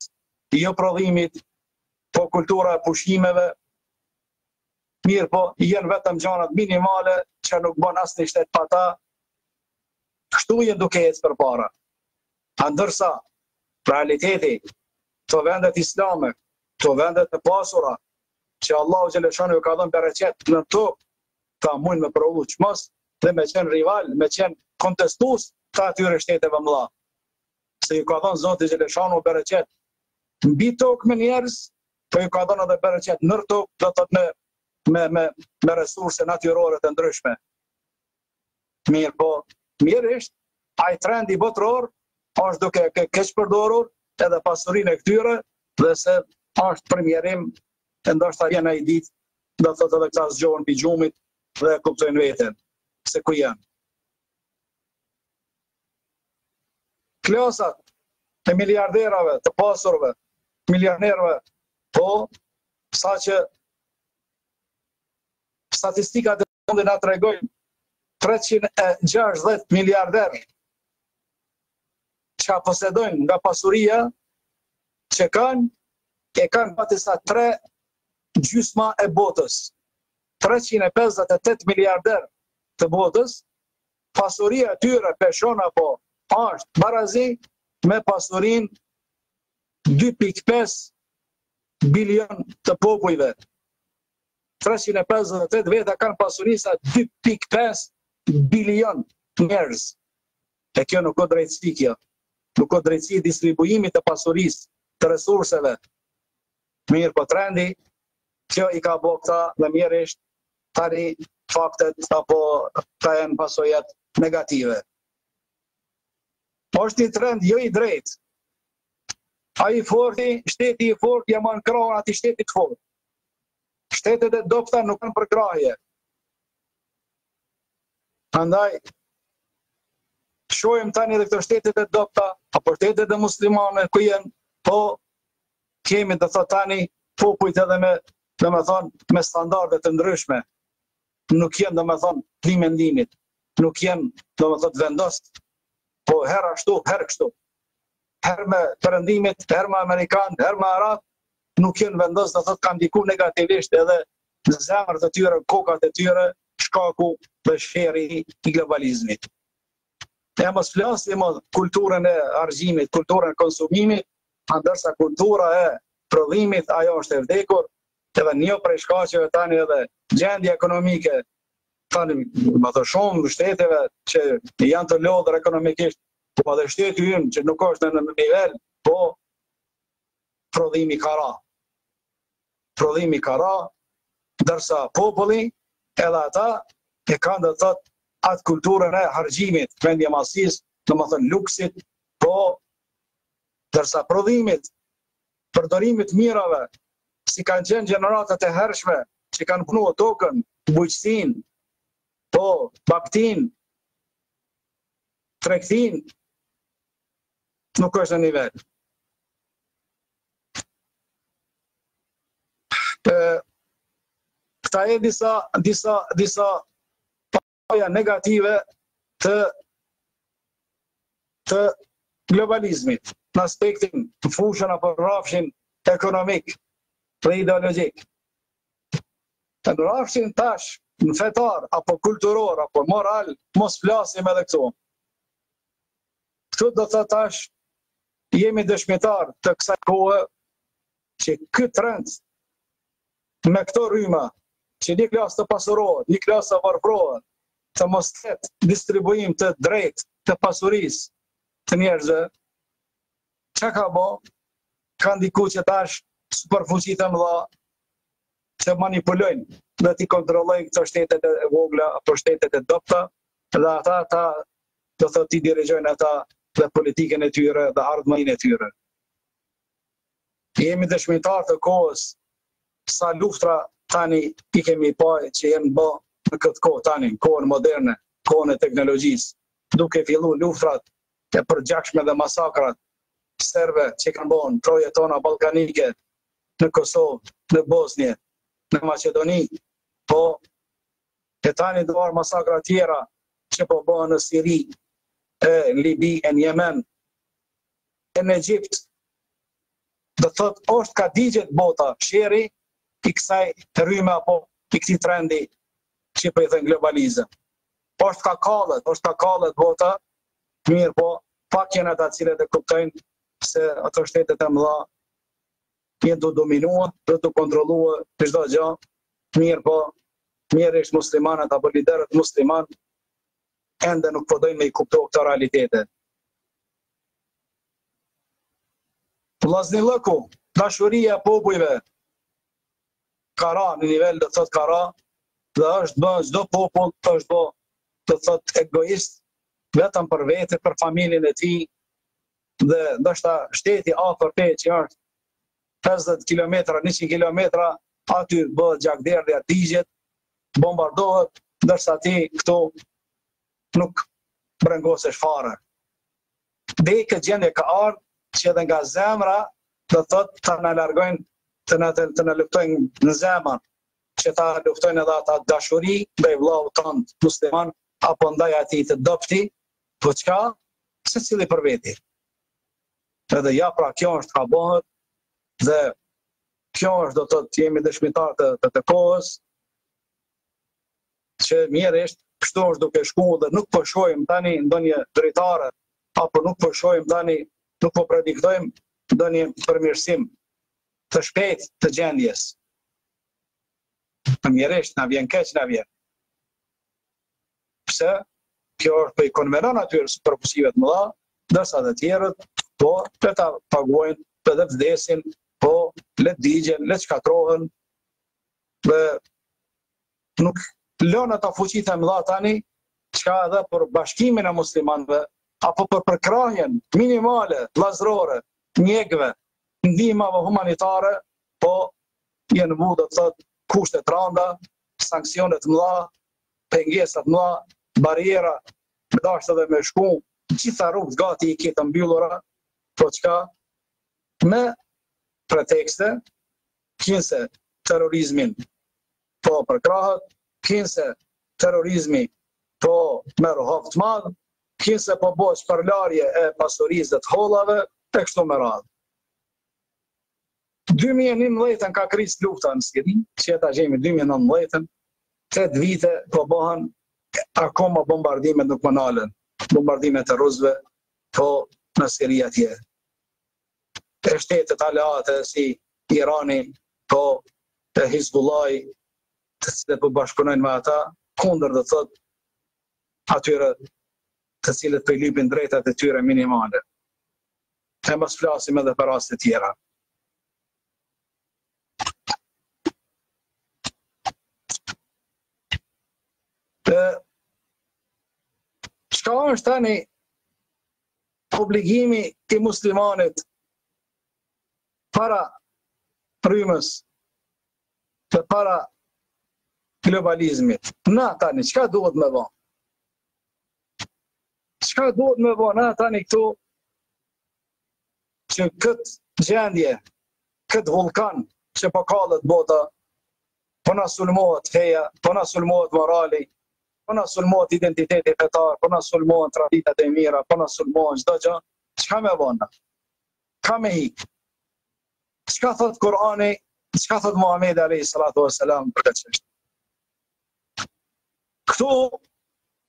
jo prodhimit, po kultura e pushimeve, mirë, po jenë vetëm gjanat minimale që nuk bën asnjë shtet pa ta, kështu jenë duke ecë përpara. Ndërsa, realiteti, të vendet islame, të vendet e pasura, që Allahu Gjeleshanu ju ka dhënë bereqet në tokë, ta mujnë me prodhu çmos dhe me qenë rival, me qenë kontestus të atyre shteteve mëdha. Se ju ka dhënë Zoti Gjeleshanu bereqet mbi tokë me njerëz, po ju ka dhënë edhe bereqet nër tokë, do të thotë me resurse natyrore të ndryshme. Mirë po, mirë ishtë, ai trendi botëror është duke keq përdorur edhe pasurinë e këtyre dhe se është përmjerim e ndoshta vjen ai ditë do thotë edhe këta zgjohen pi gjumit dhe kuptojnë veten se ku janë. Klasat e miliarderave, të pasurve, milionerëve, po saqë statistikat e fundit na tregojnë 360 miliarder që posedojnë nga pasuria që kanë pati sa 3 gjysma e botës. 358 miliarder të botës, pasuria e tyre peshon apo është barazi me pasurin 2.5 bilion të popujve. 358 veta kanë pasurisa 2.5 bilion njerëz. E kjo nuk ka drejtësi kjo. Nuk ka drejtësi distribuimit të pasurisë, të resurseve. Mirë po trendi, kjo i ka bo këta dhe mirërisht tani faktet apo ta janë pasojat negative. Është një trend jo i drejt. Ai forti, shteti i fort jamon krahun atij shtetit fort. Shtetet e dobta nuk kanë përkrahje. Andaj, shohim tani edhe këto shtetet e dobta, apo shtetet e muslimane ku janë, po kemi të thotë tani popujt edhe me standarde të ndryshme. Nuk janë domethënë pli mendimit, nuk janë domethënë vendos, po herë ashtu, herë kështu. Herë me perëndimit, herë me amerikan, herë me arab, nuk janë vendos të thotë kanë ndiku negativisht edhe në zemrat e tyre, kokat e tyre, shkaku dhe sheri i globalizmit. E mos flasim kulturën e argjimit, kulturën e konsumimit, ndërsa kultura e prodhimit ajo është e vdekur, edhe një prej shkaqeve tani edhe gjendja ekonomike, tani më të shumë shteteve që janë të lodhur ekonomikisht, po edhe shteti ynë që nuk është në nivel, po prodhimi ka ra. Prodhimi ka ra, ndërsa populli edhe ata e kanë dhe thotë atë kulturën e harxhimit, vendjemasis, domethënë luksit, po ndërsa prodhimit, përdorimit mirave, si kanë qenë gjeneratat e hershme, që kanë punuar tokën, bujqësin, po baktin, tregtin, nuk është në nivel. Këta e disa paja negative të globalizmit, në aspektin të fushën apo rrafshin ekonomik dhe ideologjik. Në rrafshin tash, në fetar, apo kulturor, apo moral, mos flasim edhe këtu. Këtu do të tash, jemi dëshmitar të kësaj kohë që këtë rënd me këto rryma, që një klasë të pasurohet, një klasë të varfrohet, të mos ketë distribuim të drejt të pasurisë të njerëzve, që ka bo? Ka ndiku që tash superfuqit e mëdha që manipulojnë dhe t'i kontrollojnë këto shtetet e vogla apo shtetet e dobta, dhe ata do të t'i dirigjojnë ata dhe politikën e tyre dhe ardhmërinë e tyre. Jemi dëshmitar të kohës sa luftra tani i kemi pa që jenë bë në këtë kohë tani, kohën moderne, kohën e teknologjisë, duke fillu luftrat e përgjakshme dhe masakrat serbe që kanë bën troje tona ballkanike në Kosovë, në Bosnjë, në Maqedoni, po e tani duar masakra tjera që po bëhen në Siri, në Libi, në Yemen, në Egjipt. Do thotë është ka digjet bota, sheri i kësaj rryme apo i këtij trendi që po i thënë globalizëm. Është ka kallet bota, mirë po, pak janë ata cilët e kuptojnë se ato shtetet e mëdha janë të dominuar, të kontrolluar çdo gjë, mirë po, mirërisht muslimanët apo liderët musliman ende nuk po dojnë me i kuptohë këto realitete. Vllaznillëku, dashuria e popujve, kara në nivel do të thotë kara, dhe është bë çdo popull është bë do të thotë egoist vetëm për vete, për familjen e tij, dhe ndoshta shteti afër te që është 50 km, 100 km, aty bëhet gjakderdhja, digjet, bombardohet, ndërsa ti këtu nuk brengosesh fare. Dhe këtë gjendje ka ardhur që edhe nga zemra do thotë ta na largojnë, të na luftojnë në zemër, që ta luftojnë edhe ata dashuri ndaj vllavut tonë musliman apo ndaj atij të dopti, po çka? Secili për veti. Edhe ja, pra kjo është ka bëhet, dhe kjo është do të thotë jemi dëshmitar të kohës, që mirërisht kështu është duke shkuar dhe nuk po shohim tani ndonjë dritare, apo nuk po shohim tani, nuk po prediktojmë ndonjë përmirësim të shpejt të gjendjes. Mirërisht na vjen keq, na vjen. Pse? Kjo është për i konvenon atyre përkushtive të mëdha, ndërsa të tjerët po le ta paguajnë, edhe vdesin, po le të digjen, le të shkatrohen, dhe nuk lënë ata fuqitë e mëdha tani, çka edhe për bashkimin e muslimanëve, apo për përkrahjen minimale, vllazërore, mjekëve, ndihmave humanitare, po janë vu do të thotë kushte të rënda, sanksione të mëdha, pengesa të mëdha, bariera, dashur edhe me shku, gjitha rrugët gati i ketë mbyllura, po çka me pretekste, kinse terrorizmin po përkrahet, kinse terrorizmi po merr hovë të madh, kinse po bëhet shpërlarje e pasurisë dhe të hollave, e kështu me radhë. 2011 ka krizë lufta në Siri, që ta gjejmë 2019, 8 vite po bëhen akoma bombardimet nuk më nalen, bombardimet e rusëve po në Siri atje. E shtetet aleate si Irani, po e Hizbullahi, të cilët po bashkëpunojnë me ata, kundër do thotë atyre të cilët po i lypin drejtat e tyre minimale. E mos flasim edhe për raste tjera. Çka është tani obligimi i muslimanit para rrymës dhe para globalizmit? Na tani, çka duhet me bë? Çka duhet me bë na tani këtu që këtë gjendje, këtë vulkan që po kallet bota, po na sulmohet feja, po na sulmohet morali, po na sulmohet identiteti fetar, po na sulmohen traditat e mira, po na sulmohen çdo gjë, çka me bëna? Ka me hik? Çka thot Kurani, çka thot Muhamedi alayhi salatu wassalam për këtë çështje? Këtu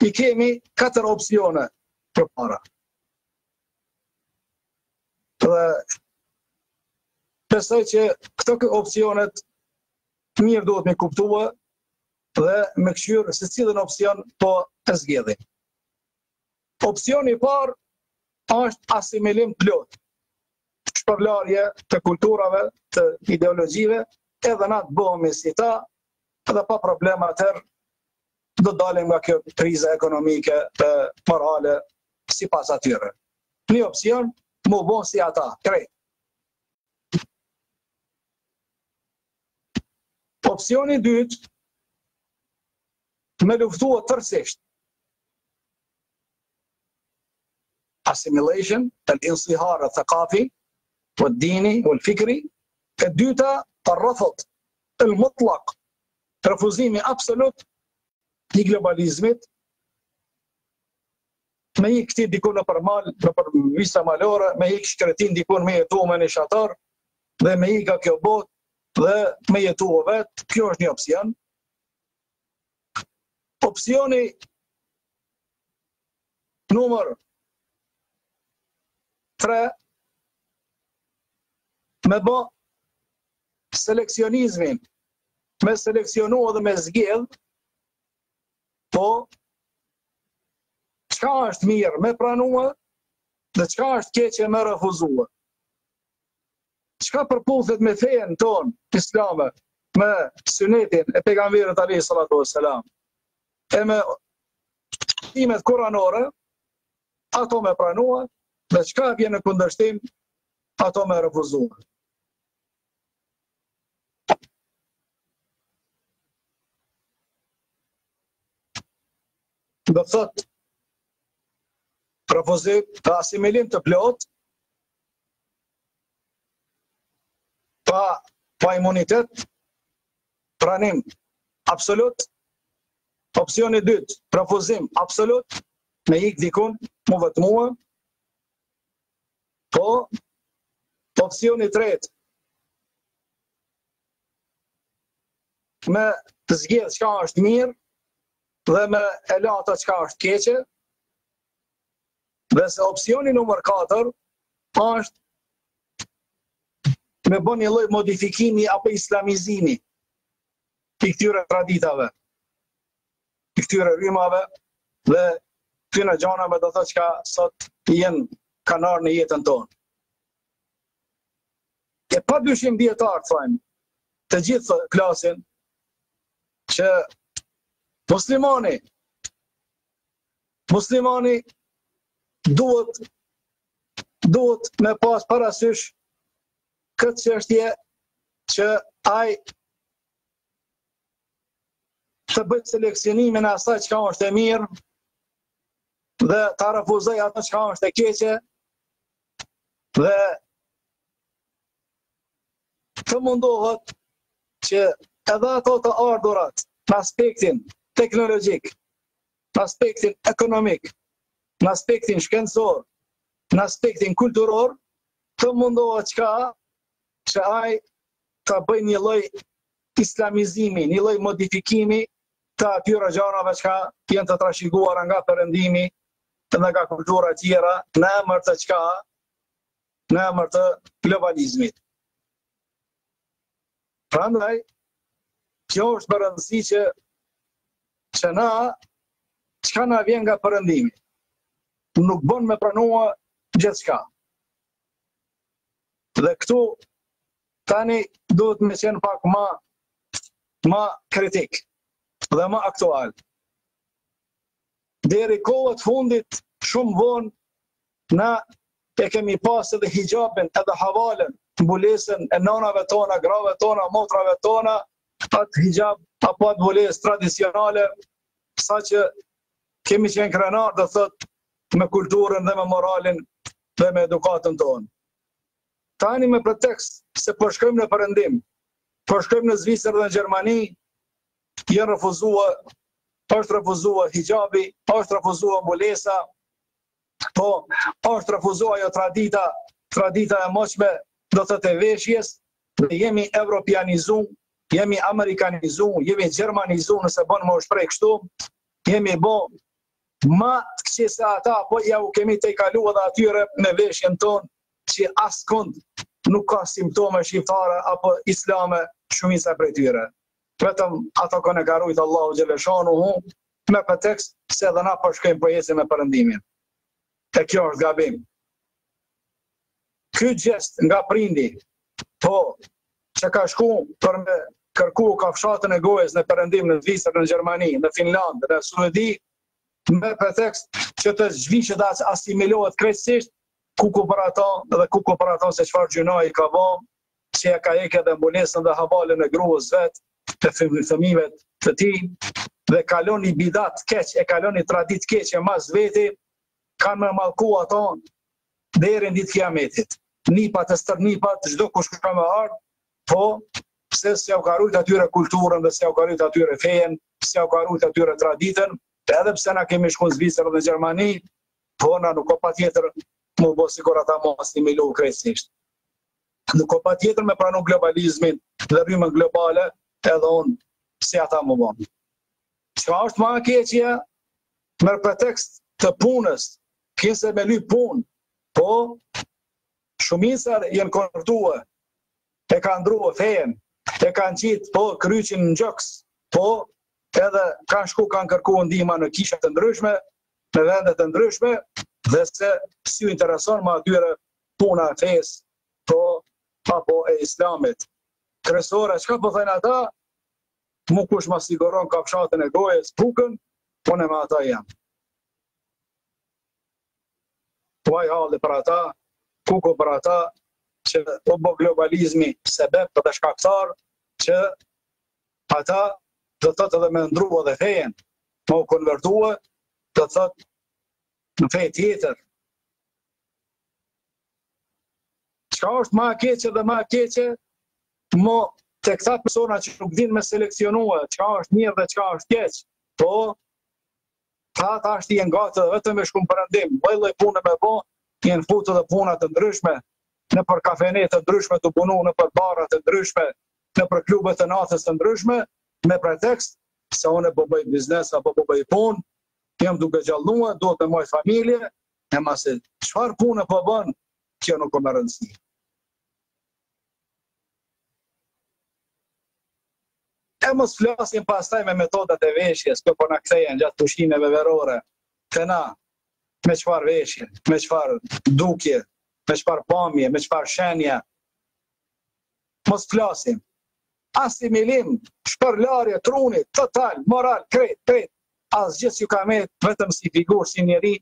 i kemi 4 opsione përpara. Dhe besoj që këto opsionet mirë duhet me kuptua dhe me këshyrë se cilën opsion po e zgjedhim. Opsioni i parë është asimilim plot, shpërlarje të kulturave, të ideologjive, edhe na të bëhemi si ta, edhe pa problema tërë, do dalim nga kjo kriza ekonomike, morale, si pas atyre. Një opsion, mu bon si ata, krejt. Opsioni i dytë, me luftua tërësisht. Assimilation, al-insihar al-thaqafi, wad-dini, wal-fikri. E dyta, ar-rafd, al-mutlaq, refuzimi absolut i globalizmit, me i këti dikun në përmal, në përvisa malore, me i shkretin dikun me jetu me një shatar, dhe me i ka kjo bot, dhe me jetu o vetë, kjo është një opsion. Opsioni numër 3, me bë seleksionizmin, me seleksionu dhe me zgjedh, po çka është mirë me pranua dhe çka është keqe me refuzua. Çka përputhet me fejen tonë islame, me sunetin e pejgamberit alayhi salatu wassalam e me timet kuranore, ato me pranua, dhe çka vjen në kundërshtim, ato me refuzua. Do thot refuzim të asimilim të plot, pa imunitet, pranim absolut. Opsioni i dytë, refuzim absolut, me ik dikun, mu vetmua. Po, opsioni i tretë, me të zgjedh çka është mirë dhe me e la ato çka është keqe. Dhe se opsioni numër 4 është me bën një lloj modifikimi apo islamizimi i këtyre traditave, i këtyre rrymave dhe këtyre gjanave do thotë çka sot janë kanar në jetën tonë. E pa dyshim dietar thajmë, të gjithë klasin që muslimani duhet me pas parasysh këtë çështje që ai të bëjë seleksionimin e asaj çka është e mirë dhe ta refuzoj ato çka është e keqe dhe të mundohet që edhe ato të ardhurat në aspektin teknologjik, në aspektin ekonomik, në aspektin shkencor, në aspektin kulturor, të mundohet që ai të bëj një lloj islamizimi, një lloj modifikimi të atyre gjanave që janë të trashëguara nga perëndimi dhe nga kultura tjera në emër të çka? Në emër të globalizmit. Prandaj, kjo është më rëndësi që na, çka na vjen nga perëndimi, nuk bën me pranua gjithçka. Dhe këtu tani duhet me qenë pak ma kritik dhe ma aktual. Deri kohët fundit shumë vonë na e kemi pas edhe hijabin edhe havalen, mbulesën e nanave tona, grave tona, motrave tona, atë hijab apo atë mbulesë tradicionale, sa që kemi qenë krenar dhe thot me kulturën dhe me moralin dhe me edukatën tonë. Tani me pretekst se po shkojmë në perëndim, po shkojmë në Zvicër dhe në Gjermani, është refuzua hijabi, është refuzua mbulesa, po është refuzua ajo tradita e moshme, do të të veshjes, dhe jemi evropianizu, jemi amerikanizu, jemi gjermanizu, nëse bënë më shprej kështu, jemi bo ma të këqi se ata, po ja u kemi të i kalu edhe atyre me veshjen tonë, që askund nuk ka simptome shqiptare apo islame shumica prej tyre. Vetëm ato kanë garujt Allahu xhaleshanuhu me pretekst se edhe na po shkojmë po ecim me perëndimin. E kjo është gabim. Ky gjest nga prindi, po që ka shku për me kërku kafshatën e gojës në perëndim në Zvicër, në Gjermani, në Finland, në Suedi, me pretekst që të zhvishet dhe asimilohet krejtësisht, kuku për ato se çfarë gjëna i ka bë, që e ka eke dhe mbulesën dhe havalën e gruas vet, të fëmijëve të tij, dhe kalon i bidat keq, e kalon i tradit keq e mas veti, kanë me mallku ato deri në ditë kiametit. Nipat e stërnipat, çdo kush ka me ardh, po pse s'ja u ka rujt atyre kulturën dhe s'ja u ka rujt atyre fejen, s'ja u ka rujt atyre traditën, edhe pse na kemi shku në Zvicër dhe Gjermani, po na nuk ka patjetër më bo sikur ata mos asimilu krejtësisht. Nuk ka patjetër me pranu globalizmin dhe rrymën globale, edhe unë si ata më bon. Çka është ma keqja, me pretekst të punës, kese me lyp punë, po shumica jenë konvertue, e kanë ndrua fejen, e kanë qitë po kryqin në gjoks, po edhe kanë shku kanë kërku ndihma në kishat të ndryshme, në vendet të ndryshme, dhe se si intereson ma atyre puna e fesë, po apo e islamit. kresore, çka po thënë ata? Mu kush ma siguron kafshatën e gojës, pukën, unë me ata jam. Vaj halli për ata, kuko për ata, që u bë globalizmi sebeb dhe shkaktar, që ata dhe thëtë edhe me ndrua dhe fejen, ma u konvertua, dhe thëtë në fej tjetër. Qka është ma keqe dhe ma keqe, mo të këta persona që nuk din me selekcionua, qka është mirë dhe qka është keq, po, ta është jenë gatë vetëm me shkum përëndim, bëjloj punë me bo, jenë futë dhe punat të ndryshme, në për kafenet të ndryshme të punu, në për barat të ndryshme, në për klubet të natës të ndryshme, me pretekst, se unë po bëj biznes, apo po bëj punë, jam duke gjallnua, duhet me mojt familje, e mase, qëfar punë po bën, kjo nuk o më rëndësi. E mos flasim pastaj me metodat e veshjes, kjo po na kthejen gjatë pushimeve verore. Te na, me çfarë veshje, me çfarë dukje, me çfarë pamje, me çfarë shenja. Mos flasim. Asimilim, shpërlarje, trunit, total, moral, krejt. Asgjë s'ju ka me vetëm si figurë, si njeri.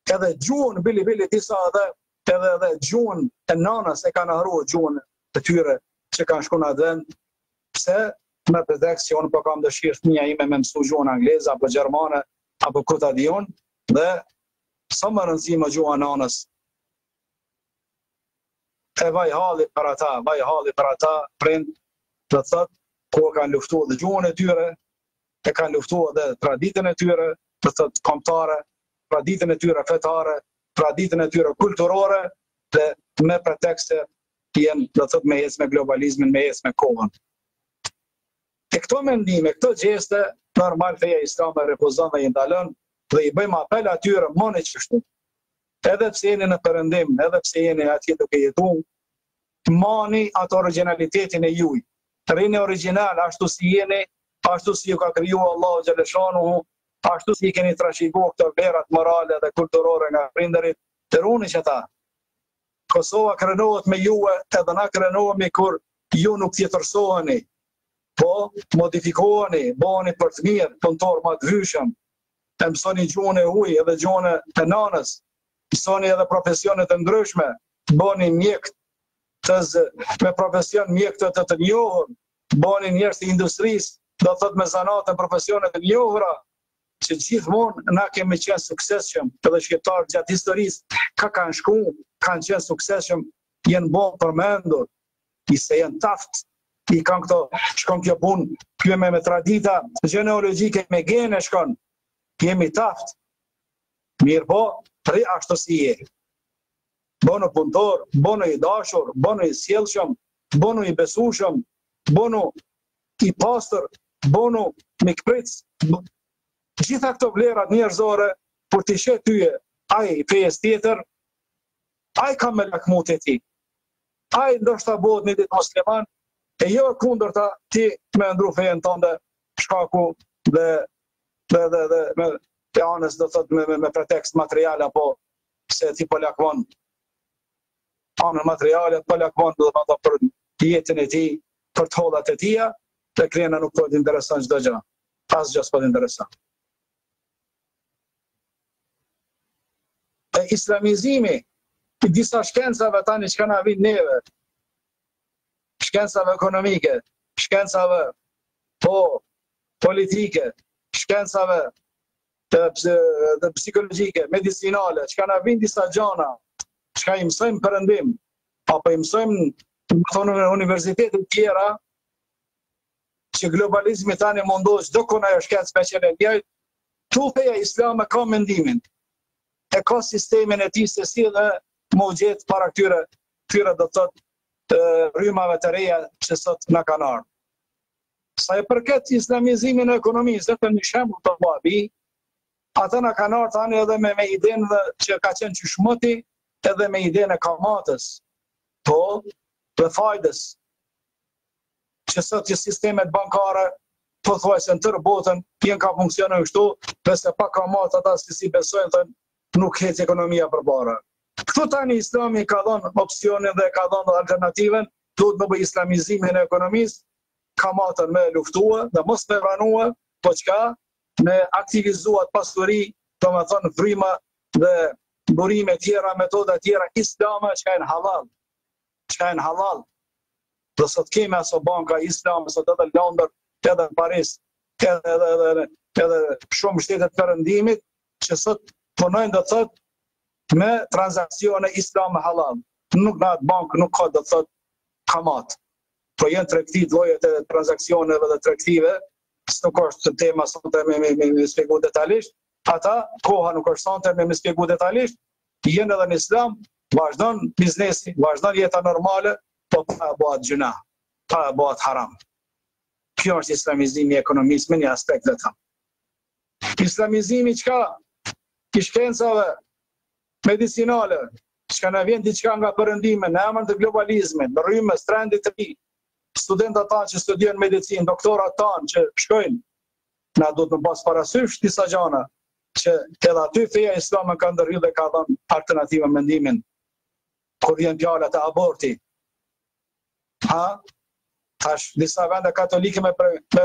Edhe gjuhën, bili disa edhe gjuhën e nanës e kanë harruar gjuhën të tyre që kanë shku në atë vend. Pse? Me pretekst që unë po kam dëshirë fëmija ime me mësu gjuhën angleze, apo gjermane, apo kuta dion, dhe sa më rëndësi më gjuhën nanës. E vaj halli për ata, prind, dhe thët, ku kanë luftu dhe gjuhën e tyre, e kanë luftu dhe traditën e tyre, dhe thët, kombëtare, traditën e tyre fetare, traditën e tyre kulturore, dhe me pretekste jenë, dhe thët, me ecë me globalizmin, me ecë me kohën. E këto mendime, këto gjeste, normal feja islame refuzon dhe i ndalën dhe i bëjmë apel atyre mëne qështu. Edhe pse jeni në përëndim, edhe pse jeni atje duke jetu, mani atë originalitetin e juj. Rini original, ashtu si jeni, ashtu si ju ka kriju Allah Gjeleshanu, ashtu si keni trashëguar këto vlerat morale dhe kulturore nga prindërit, të runi që ta. Kosova krenohet me juve, edhe na krenohemi kur ju nuk tjetërsoheni. Po, modifikoheni, bëheni për të mirë, punëtor më të vyshëm, e mësoni gjuhën e huj edhe gjuhën e nanës, mësoni edhe profesionet e ndryshme, bëheni mjek me profesion mjek të njohur, bëheni njerëz të industrisë, do të thot me zanate e profesionet e njohura, që gjithmonë na kemi qenë suksesshëm, edhe shqiptarë gjatë historisë, ka kanë shku, kanë qenë suksesshëm, jenë bon përmendur, i se jenë taft, i kanë këto, shkon kjo punë, kjo me tradita, genealogjike me gene shkon, jemi taft, mirë po, pri ashtu si je. Bono punëtor, bono i dashur, bono i sjellshëm, bono i besueshëm, bono i pastër, bono mikpric. Gjitha këto vlerat njerëzore, për t'i shet tyje, ai fejes tjetër, ai ka me lakmut e ti, ai ndoshta bëhet një ditë musliman, e jo kundërta ti me ndru fejen tënde shkaku dhe me anës do thot me pretekst material apo se ti po lakmon anën materiale, po lakmon do të thotë për jetën e ti, për të hollat e tia, dhe krena nuk po të intereson çdo gjë. Asgjë s'po të intereson. E islamizimi i disa shkencave tani që kanë vinë neve, shkencave ekonomike, shkencave politike, shkencave dhe psikologjike, medicinale, që kanë vinë disa gjana, që ka i mësojmë përëndim, apo i mësojmë në universitetet tjera, që globalizmi tani mundohë çdo kona e shkencë me qenë e njëjtë, tu feja islame ka mendimin, e ka sistemin e tij se si dhe më gjetë para këtyre do të thotë rrymave të reja që sot na kanë ardhur. Sa e përket islamizimin e ekonomisë, vetëm një shembull të babi, ata na kanë ardhur tani edhe me idenë që ka qenë qyshmëti, edhe me idenë e kamatës, po, dhe fajdës, që sot që sistemet bankare, pothuajse në tërë botën, jenë ka funksionë kështu, pse pa kamatë ata si besojnë, thënë, nuk hecë ekonomia përpara. Këtu tani Islami ka dhënë opsionin dhe ka dhënë alternativen duhet me bëj islamizimin e ekonomisë, kamatën me luftua dhe mos me pranua, po çka me aktivizuat pasuri, domethënë fryma dhe burime tjera, metoda tjera islame që janë halal. Që janë halal. Dhe sot kemi aso banka islame, sot edhe në Londër, edhe në Paris, edhe shumë shtetet perëndimit, që sot punojnë dhe thot me transakcione islame halal. Nuk në atë bankë nuk ka dhe thot kamat. Po jenë tregti llojet e transakcioneve dhe tregtive, nuk është tema sonte me shpjegu detajisht, ata koha nuk është sonte me shpjegu detajisht, jenë edhe në islam, vazhdon biznesi, vazhdon jeta normale, po pa bëhet gjuna, pa bëhet haram. Kjo është islamizimi i ekonomisë me një aspekt të tëm. Islamizimi çka? I shkencave medicinale, çka na vjen diçka nga perëndimi, në emër të globalizmit, në rrymës trendit të ri. Studentët tanë që studiojnë medicinë, doktorat tanë që shkojnë, na duhet të pas parasysh disa gjëra që edhe aty feja islame ka ndërhyrë dhe ka dhënë alternativë mendimin. Kur vjen fjala e abortit. Tash disa vende katolike me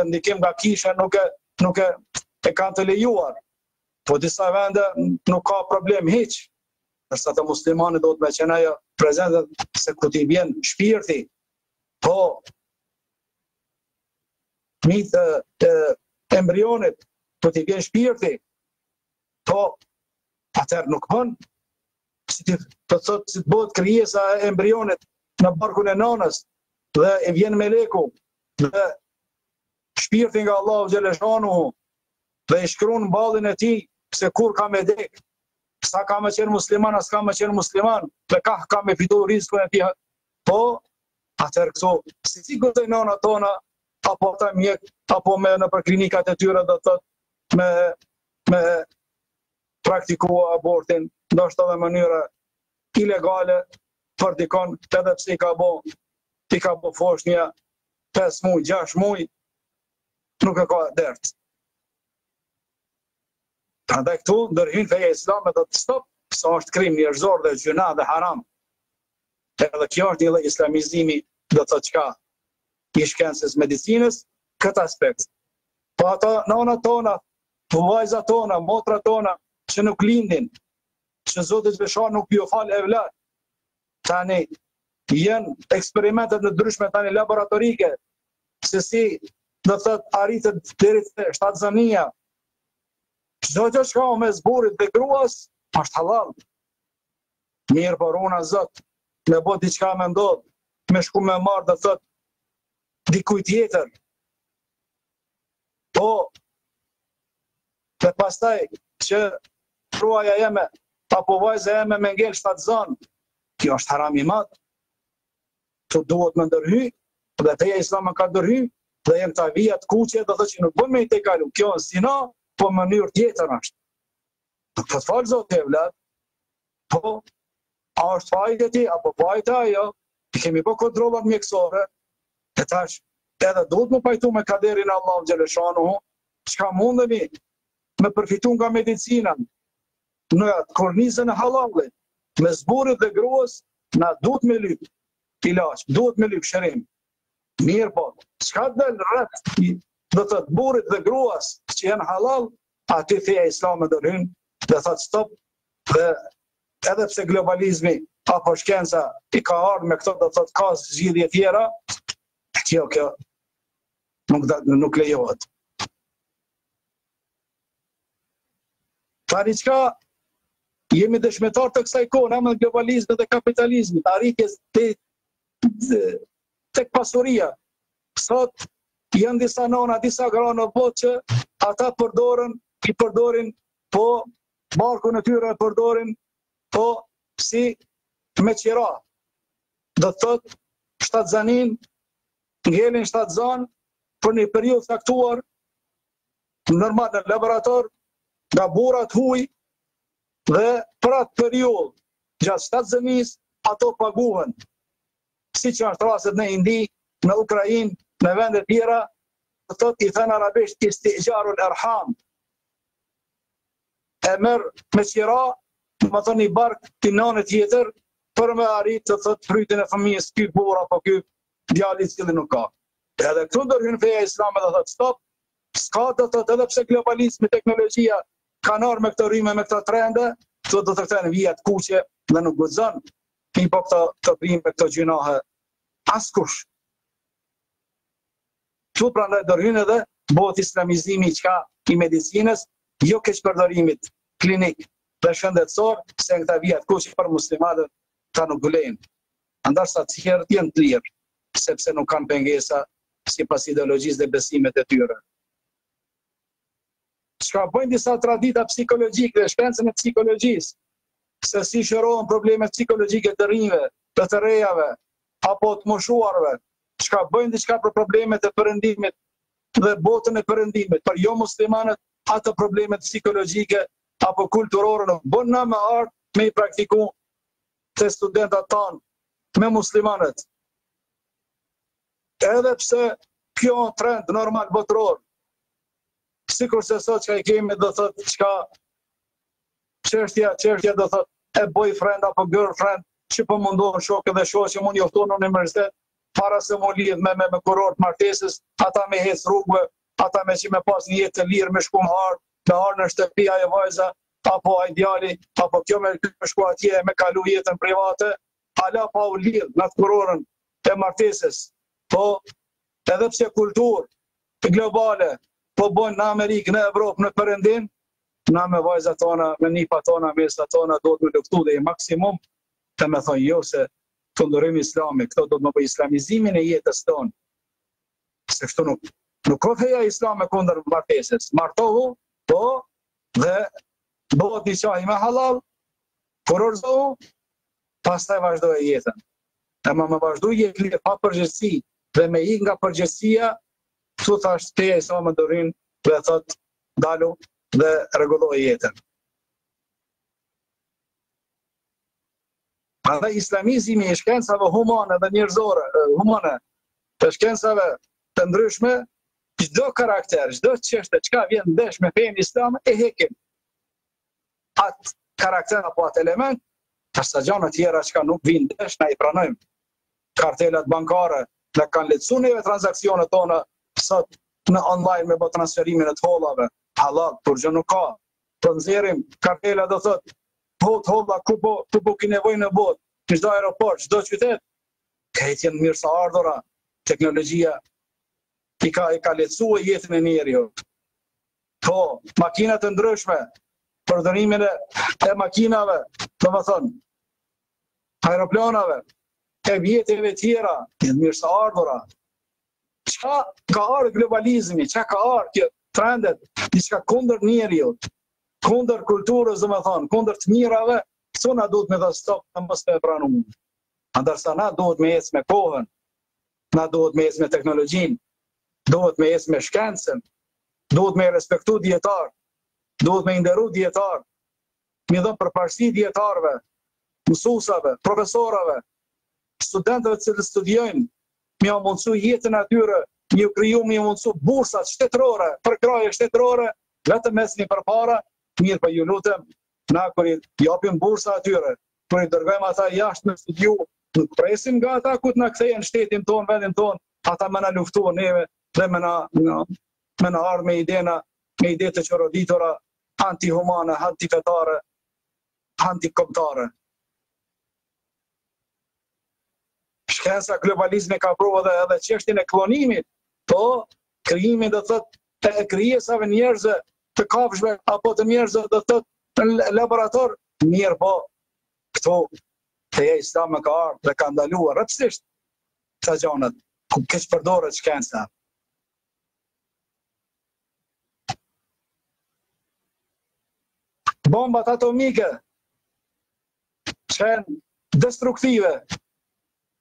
ndikim nga kisha nuk e kanë të lejuar. Po disa vende nuk ka problem hiç. Përsa të muslimanit do të me qenë ajo prezente se ku t'i vjen shpirti, po mitë të embrionit, po t'i vjen shpirti, po atëherë nuk bën, si të thotë si të bëhet krijesa e embrionit në barkun e nanës, dhe e vjen meleku, dhe shpirti nga Allahu xhaleshanu, dhe i shkruan ballin e tij se kur ka me dek, sa ka me qenë musliman, as ka me qenë musliman, dhe ka me fitu rizkun e tij. Po, atëherë këto, si gëtoj nana tona, apo ata mjek, apo me në për klinikat e tyre dhe thot me praktikua abortin, ndoshta dhe mënyra ilegale për dikon, edhe pse i ka bo foshnja 5 muj, 6 muj, nuk e ka dert. Prandaj këtu ndërhyn feja islame dhe të stop, sa është krim njerëzor dhe gjuna dhe haram. Edhe kjo është një islamizimi dhe të çka i shkencës medicinës, këtë aspekt. Po ata nana tona, po vajza tona, motra tona, që nuk lindin, që Zoti Xheleshanu nuk ju fal evlat. Tani janë eksperimentet në ndryshme tani laboratorike, se si do thot arritet deri te shtatzënia. Çdo gjë që ka mes burrit dhe gruas është halal. Mirë por unë Zot, me bë diçka me ndodh, me shku me marr do thot dikujt tjetër. Po dhe pastaj që gruaja jeme apo vajza jeme me ngel shtatzën, kjo është haram i madh. Të duhet me ndërhy, dhe feja islame ka ndërhy, dhe jenë të vijat kuqe, dhe që nuk bën me i te kalu. Kjo është zina, po më mënyrë tjetër është. Nuk të falë Zotë e vlat, po, a është fajt e ti, apo fajt e ajo, i kemi po kontrollat mjekësore, e tash, edhe duhet më pajtu me kaderin Allah Xheleshanu, çka mundemi me përfitu nga medicinën, në kornizën e halallit, me zburit dhe gruas, na duhet me lyp ilaç, duhet me lyp shërim. Mirë po, çka del rreth do të burrit dhe gruas që janë halal, aty feja islame ndërhyn dhe thot stop, dhe edhe pse globalizmi apo shkenca i ka ardhur me këto, do thot ka zgjidhje tjera, kjo nuk lejohet. Tani çka jemi dëshmitar të kësaj kohë, në globalizmit dhe kapitalizmit, arritjes tek pasuria. Sot janë disa nona, disa gra në botë që ata i përdorin, po barkun e tyre e përdorin, po si me qira. Do thot shtatzanin, ngelin shtatzan për një periudhë caktuar, normal në laborator, nga burrat huaj, dhe për atë periudhë, gjatë shtatzanis, ato paguhen. Si që është rastet në Indi, në Ukrainë, në vendet tjera, do thot i thënë arabisht istijarul arham. E merr me qira, më thënë i bark të nënës tjetër, për me arrit të thot prytjen e fëmijës, ky burr apo ky djali i cili nuk ka. Edhe këtu ndërhyn feja islame dhe thotë stop, s'ka do të thotë edhe pse globalizmi, teknologjia kanë ardhur me këto rrymë, me këto trende, këto do të kthehen vijat kuqe dhe nuk guxon ti po këto rrymë, këto gjunahe askush. Këtu prandaj ndërhyn edhe bëhet islamizimi i medicinës, jo keq përdorimit klinik dhe shëndetësor, se në këta vijat kuqe për muslimanët ta nuk gulejnë. Ndarsa të tjerë janë të lirë, sepse nuk kanë pengesa sipas ideologjisë dhe besimet e tyre. Çka bëjnë disa tradita psikologjike dhe shkencën e psikologjisë, se si shërohen problemet psikologjike të rinjve, të rejave, apo të moshuarve, çka bëjnë diçka për problemet e perëndimit dhe botën e perëndimit, për jo muslimanët, ato problemet psikologjike apo kulturore nuk bën na me art me i praktiku të studentat tanë, me muslimanët. Edhe pse kjo trend normal botëror, sikur se sot që i kemi do thot çka çështja do thot e boyfriend apo girlfriend, që po mundohen shokë dhe shoqë mund jofton në universitet para se mu lidh me kurort martesës, ata me hec rrugëve, ata me që me pas një jetë të lirë, me shku me harë në shtëpi ajo vajza, apo ai djali, apo kjo me shku atje me kalu jetën private, hala pa u lidh në të kurorën e martesës. Po, edhe pse kulturë globale po bën në Amerikë, në Evropë, në Perëndim, na me vajzat tona, me nipat tona, mesat tona, do të me luftu dhe i maksimum të me thonë jo se të ndërimi islami, këto do të më bëj islamizimin e jetës tonë. Se kështu nuk ka feja islame kundër martesës. Martohu, po, dhe bëhet diçka me halal, kurorzohu, pastaj vazhdoj jetën. E me vazhdu jetën pa përgjegjësi dhe me ik nga përgjegjësia, këtu thash feja islame ndërhyn dhe thot dalu dhe rregulloj jetën. Edhe islamizmi i shkencave humane dhe njerëzore, humane, të shkencave të ndryshme, çdo karakter, çdo çështje çka vjen ndesh me fenë islam e hekim. Atë karakter apo atë element, sa gjëra tjera çka nuk vijnë ndesh na i pranojmë. Kartelat bankare na kanë lehtësuar neve transaksionet tona sot në online me bë transferimin e të hollave, halal, por gjë nuk ka. Po nxjerrim kartela do thotë holla ku po ki nevojë në botë, në çdo aeroport, çdo qytet, këtë janë mirë sa ardhura, teknologjia i ka lehtësuar jetën e njerëzit. Po, makinat të ndryshme, përdorimin e makinave, domethënë, aeroplanave, e vjetëve tjera, janë mirë sa ardhura. Çka ka ardhur globalizmi, çka ka ardhur kjo trendet, diçka kundër njerëzit, kundër kulturës, domethënë, kundër të mirave, këto na duhet me dha stop në mos me pranuar. Ndërsa na duhet me ecë me kohën, na duhet me ecë me teknologjinë, duhet me ecë me shkencën, duhet me respektu dietar, duhet me nderu dietar, me dhënë përparësi dietarëve, mësuesave, profesorave, studentëve që studiojnë, me mundsu jetën atyre, me kriju, me mundsu bursat shtetërore, përkraje shtetërore, vetëm mesni përpara. Mirë, për ju lutem, na kur i japim bursa atyre, kur i dërgojmë ata jashtë me studiu, nuk presim nga ata ku të na kthejnë shtetin ton, vendin ton, ata me na luftuan neve dhe me na ardh me ide të çoroditura, antihumane, antifetare, antikombëtare. Shkenca globalizmi ka provë edhe çështjen e klonimit, po krijimi do thotë të krijesave njerëzve të kafshëve apo të njerëzve do thotë në laborator, mirë po këto feja islame ka ardhur dhe ka ndaluar rrepsisht këto gjëra, ku keq përdoret shkenca. Bombat atomike që janë destruktive,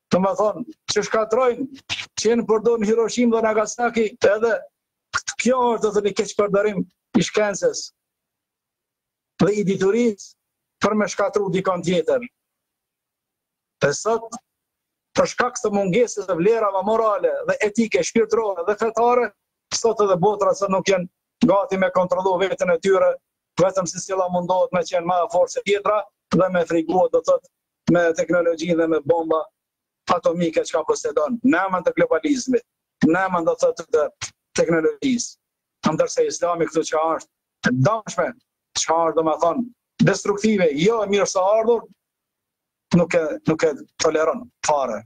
të më thonë, që shkatrojnë, që janë përdorur në Hiroshima dhe Nagasaki, edhe kjo është dhe një keq përdorim i shkencës dhe i diturisë për me shkatru dikon tjetër. Dhe sot, për shkak të mungesës të vlerave morale dhe etike, shpirtërore dhe fetare, sot edhe botrat sot nuk janë gati me kontrollu vetën e tyre, vetëm se cila mundohet me qenë ma forcë tjetra dhe me friguat do thot me teknologji dhe me bomba atomike çka posedon, në emër të globalizmit, në emër do thotë të teknologjisë. Ndërsa Islami këtu që është e dashme, çka është domethënë destruktive, jo e mirë së ardhur, nuk e toleron fare.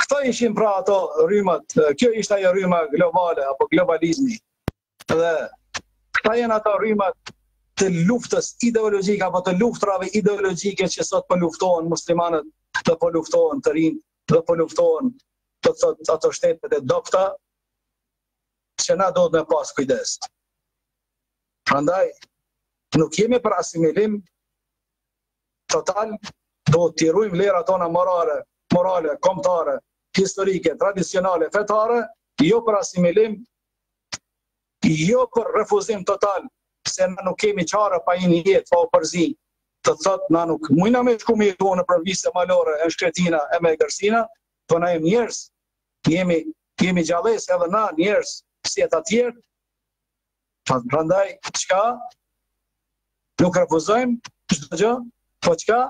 Këto ishin pra ato rrymat, kjo ishte ajo rryma globale apo globalizmi. Dhe këta janë ato rrymat të luftës ideologjike apo të luftrave ideologjike që sot po luftohen muslimanët, dhe po luftohen të rinj, dhe po luftohen të thot ato shtetet e dobta, që na duhet me pas kujdes. Prandaj nuk jemi për asimilim total, do t'i rujmë vlerat tona morale, kombëtare, historike, tradicionale, fetare, jo për asimilim, jo për refuzim total, se na nuk kemi qare pa një jetë, pa u përzi, të thot na nuk mujna me shku me jetu në përvise malore, e shkretina, e me gërsina, po na jemi njerës, jemi gjales edhe na njerës, si e të tjerë, prandaj, qka? Nuk refuzojmë, çdo gjë, po qka?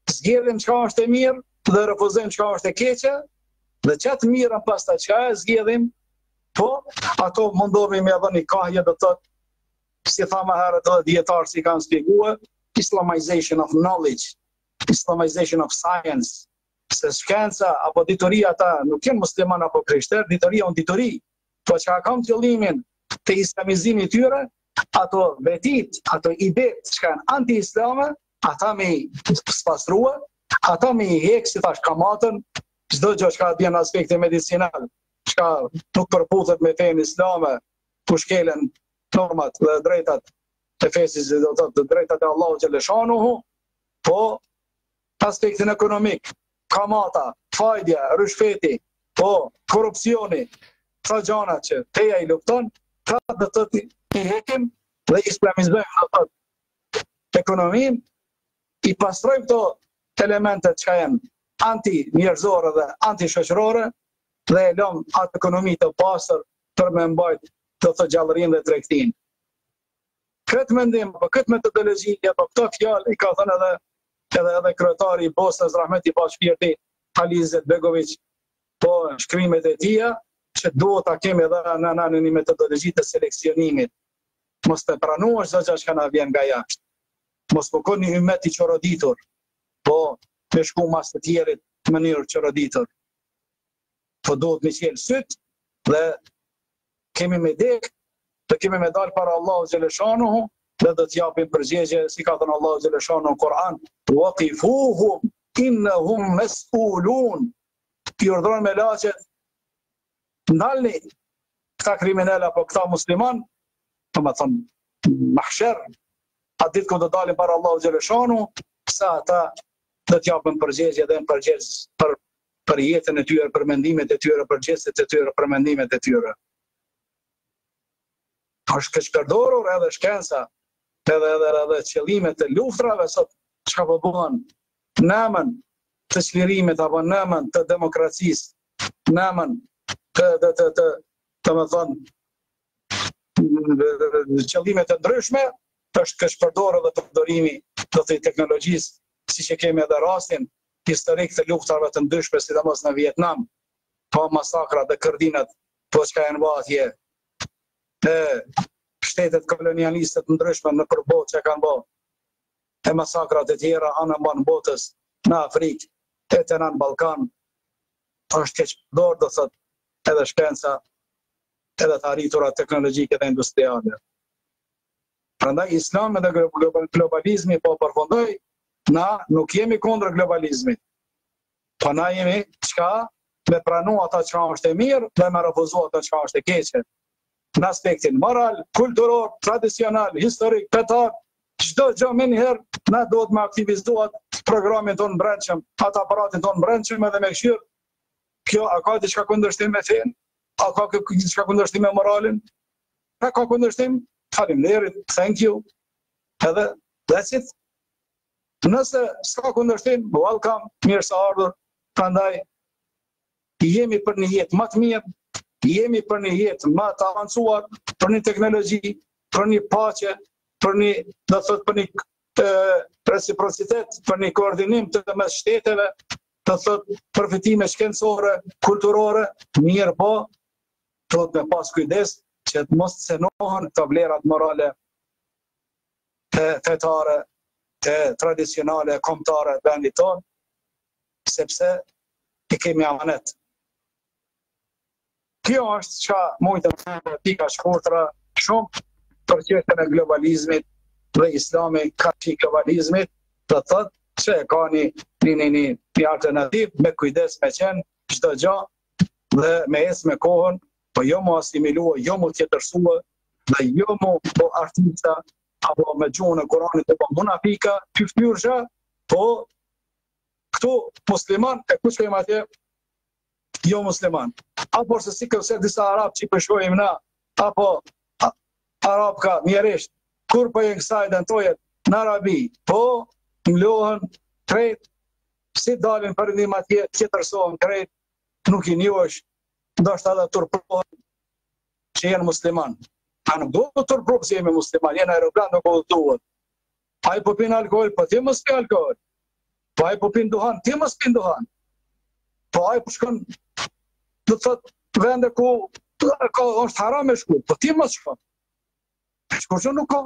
Zgjedhim çka është e mirë, dhe refuzojmë çka është e keqe, dhe çatë mirën pastaj çka e zgjedhim, po ato mundohemi me dhënë kahje do të thotë, si tha më herët edhe dietarë si kanë shpjeguar, Islamization of knowledge, Islamization of science, se shkenca apo ditoria ata nuk janë musliman apo krishterë, ditoria unë ditori, po çka kanë qëllimin të islamizimit tyre, ato vetit, ato idet që kanë anti-islame, ata me spastrua, ata me i hek, si thash, kamatën, çdo gjë që ka bjen aspekte medicinal, që nuk përputhet me fenë islame, ku shkelen normat dhe drejtat e fesis, do të thotë drejtat e Allahu xhaleshanuhu, po aspektin ekonomik, kamata, fajdja, rishfeti, po korrupsioni, këto gjëra që teja i lufton, ka do të thotë i hekim dhe islamizojmë do të thotë ekonominë, i pastrojmë këto elementet që janë anti-njerëzore dhe anti-shoqërore dhe e lëm atë ekonomi të pastër për me mbajt të thotë gjallërinë dhe tregtinë. Këtë mendim, apo këtë metodologji, apo këto fjalë i ka thënë edhe kryetari i Bosnës Rahmeti Pashpirti Ali Izetbegović, po shkrimet e tija, që duhet ta kemi edhe në një metodologji të seleksionimit. Mos të pranuash çdo gjë që na vjen nga jashtë. Mos po koni hymet i çoroditur, po me shku mas të tjerit në mënyrë çoroditur. Po duhet me qelë syt dhe kemi me dek, dhe kemi me dalë para Allahu xhaleshanuhu dhe do t'japim përgjigje, si ka thënë Allahu xhaleshanuhu në Kur'an, waqifuhum innahum mas'ulun. Pi urdhron me laqet, ndalni këta kriminella apo këta musliman, të më thonë mahsher, atë ditë ku do dalim para Allahu xhaleshanuhu, sa ata do t'japin përgjigje dhe në përgjigje për jetën e tyre, për mendimet e tyre, për gjestet e tyre, për mendimet e tyre. Është shpërdorur edhe shkenca, edhe qëllimet e luftrave sot çka po bëhen në emër të çlirimit apo në emër të demokracisë, në emër të më thonë qëllimet e ndryshme, është shpërdorur edhe përdorimi të teknologjisë, siç e kemi edhe rastin historik të luftrave të ndryshme, sidomos në Vietnam, po masakrat dhe kërdinat, po çka janë bërë atje. Shtetet kolonialiste të ndryshme në përbot që kanë bërë, e masakrat e tjera anë mbanë botës në Afrikë, e të në Balkan, është keqëpërdor, do thot, edhe shkenca, edhe të arritura teknologjike dhe industriale. Prandaj Islami dhe globalizmi po përfundoi, na nuk jemi kundër globalizmit, po na jemi çka me pranu ata çka është e mirë dhe me refuzu ata çka është e keqe. Në aspektin moral, kulturor, tradicional, historik, fetar, çdo gjë më njëherë na duhet me aktivizuar programin tonë brendshëm, atë aparatin tonë brendshëm edhe me këshirë. Kjo a ka diçka kundërshtim me fenë? A ka diçka kundërshtim me moralin? A ka kundërshtim? Faleminderit, thank you. Edhe that's it. Nëse s'ka kundërshtim, welcome, mirë se ardhur. Prandaj jemi për një jetë më të mirë, jemi për një jetë më të avancuar, për një teknologji, për një paqe, për një, do thot, për një reciprocitet për një koordinim të mes shteteve, të thot përfitime shkencore, kulturore, mirë po, thot me pas kujdes që të mos cenohen të vlerat morale fetare, tradicionale, kombëtare të vendit tonë, sepse i kemi amanet. Kjo është që mujtë të pika shkurtra shumë për çështjen e globalizmit dhe Islami ka që globalizmit, të thotë që ka një alternativ me kujdes me qenë çdo gjë dhe me ecë me kohën, po jo mu asimilua, jo mu tjetërsua dhe jo mu po artista apo me gjuhën e Kuranit e po munafika, fytyrësha, po këtu musliman e ku shkojmë atje, jo musliman. Apo se si këse disa arab që i përshkojmë na, apo arab ka mjerisht, kur po e kësaj dëntojet në Arabi, po mlohen krejt, si dalin përëndim atje, tjetërsohen krejt, nuk i njohësh, ndoshta edhe turpohen që jenë musliman. A nuk do të turprup si jemi musliman, jenë aeroplan nuk o duhet. A i po pin alkohol, po ti mos pi alkohol. Po a i po pin duhan, ti mos pin duhan. Po a i po shkon, do të thot, vende ku është haram e shku, po ti mos shkon. Shkur që nuk ka.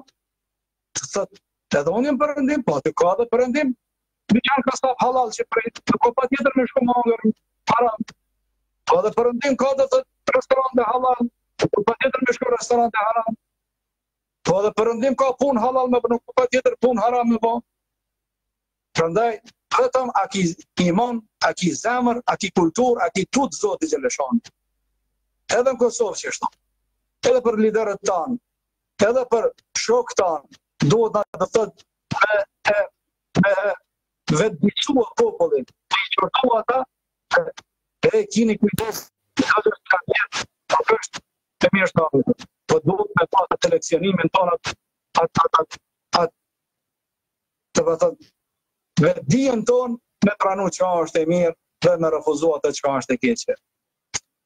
Të thot, edhe unë jem përëndim, po të ka dhe përëndim. Mi qanë ka staf halal që prej, nuk ka pa tjetër me shku më angër haram. Po dhe përëndim ka dhe thot restorante halal, nuk pa tjetër me shku restorante haram. Po dhe përëndim ka pun halal me bë, nuk pa tjetër pun haram me bë. Prandaj, vetëm a ki iman, a ki zemër, a ki kultur, a ki tut Zoti Gjeleshani. Edhe në Kosovë që është, edhe për liderët tanë, edhe për shok tanë, duhet në të thëtë me vetë bisua popullin, të i qërtu ata, e kini kujdes, ka është të mirë shtabë. Po duhet me pasë të selekcionimin tonë të vëtët vetë dijen tonë me pranu që është e mirë dhe me refuzuat e që është e keqe.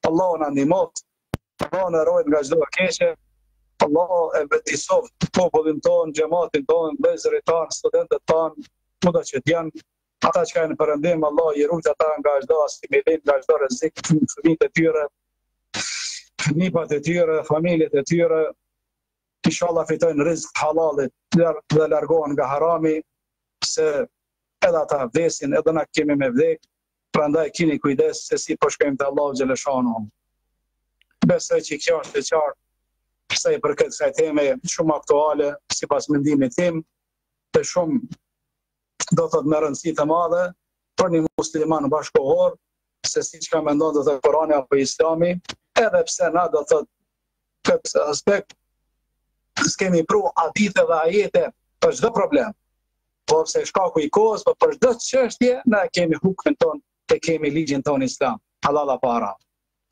Allah në ndihmoft, Allah në rojt nga çdo e keqe, Allah e vetisoft popullin tonë, xhamatin tonë, vëllezërit tanë, studentët tanë, kudo që t'janë, ata që kanë përëndim, Allah i rujt ata nga çdo asimilim, nga çdo rrezik, fëmijët e tyre, nipat e tyre, familjet e tyre, inshallah fitojnë rizq halalit dhe largohen nga harami, se edhe ata vdesin, edhe na kemi me vdek, prandaj keni kujdes se si po shkojmë te Allahu xhaleshanu. Besoj që kjo është e qartë, sa i përket kësaj teme shumë aktuale, sipas mendimit tim, të shumë do thot me rëndësi të madhe për një musliman bashkohor, se siç ka mendon do të Kurani apo Islami, edhe pse na do thot këtë aspekt s'kemi pru hadithe dhe ajete për çdo problem. Po pse shkaku i kohës, po për çdo çështje na kemi hukmin ton, e kemi ligjin ton islam, halala para.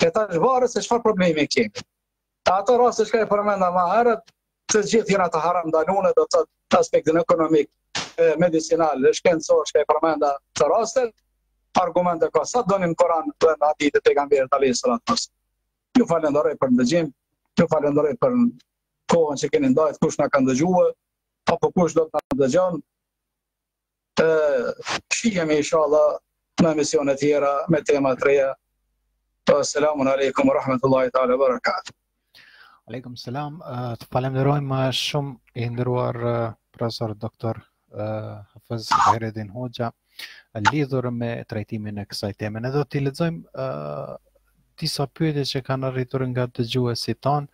Këta është varet se çfarë problemi kemi. Ato raste që ka e përmenda më herët, të gjithë janë të haram dalune, do të thotë aspektin ekonomik, medicinal, shkencor që ka e përmenda të rastet, argumente ka sa donin Koran dhe në hadithe të pejgamberit alayhis salatu wassalam. Ju falenderoj për ndëgjim, ju falenderoj për kohën që keni ndajt, kush na ka ndëgjuar, apo kush do të na ndëgjon. Shihemi inshallah në emisione tjera me tema të reja. Assalamu alaikum wa rahmatullahi ta'ala wa barakatuh. Aleikum selam. Të falenderojmë shumë i nderuar profesor doktor Hafiz Khaireddin Hoxha lidhur me trajtimin e kësaj teme. Ne do t'i lexojmë disa pyetje që kanë arritur nga dëgjuesit tanë.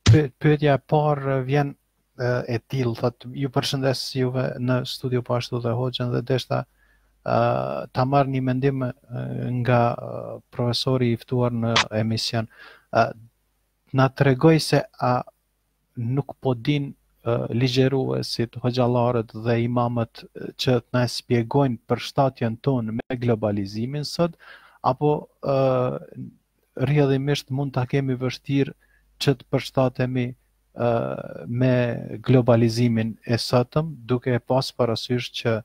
Pyetja e parë vjen e tillë, thotë ju përshëndes juve në studio po ashtu dhe Hoxhën dhe deshta ta marr një mendim nga profesori i ftuar në emision. Na tregoj se a nuk po din ligjeruesit, hoxhallarët dhe imamët që të na shpjegojnë përshtatjen tonë me globalizimin sot, apo rrjedhimisht mund ta kemi vështirë që të përshtatemi me globalizimin e sotëm, duke pas parasysh që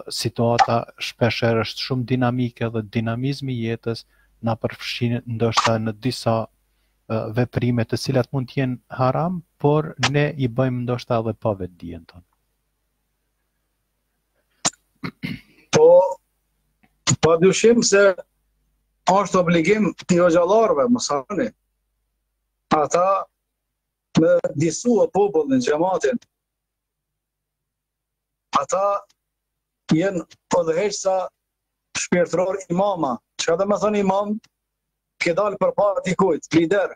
situata shpeshherë është shumë dinamike dhe dinamizmi i jetës na përfshin ndoshta në disa veprime të cilat mund të jenë haram, por ne i bëjmë ndoshta edhe pa vetdijen tonë. Po, pa dyshim se është obligim të hoxhallarëve, mos harroni. Ata me disua popullin, xhamatin. Ata jenë udhëheqësa shpirtëror imama. Çka do të thonë imam? Ke dalë përpara dikujt, lider.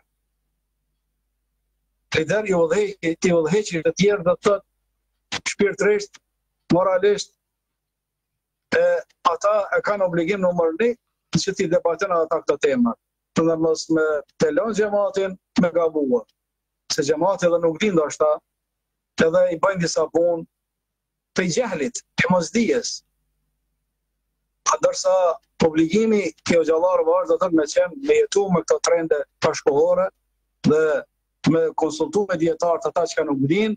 Lider i udhëheqë të tjerë do të thotë shpirtërisht, moralisht, ata e kanë obligim numër 1 që ti debatojnë ata këto tema. Të mos me të lënë xhamatin me gabua. Se xhamati edhe nuk din ndoshta, edhe i bëjnë disa punë të jehlit, të mosdijes. Ndërsa obligimi i hoxhallarëve është do të thotë me qenë me jetu me këto trende bashkëkohore dhe me konsultu me dietarët ata që nuk din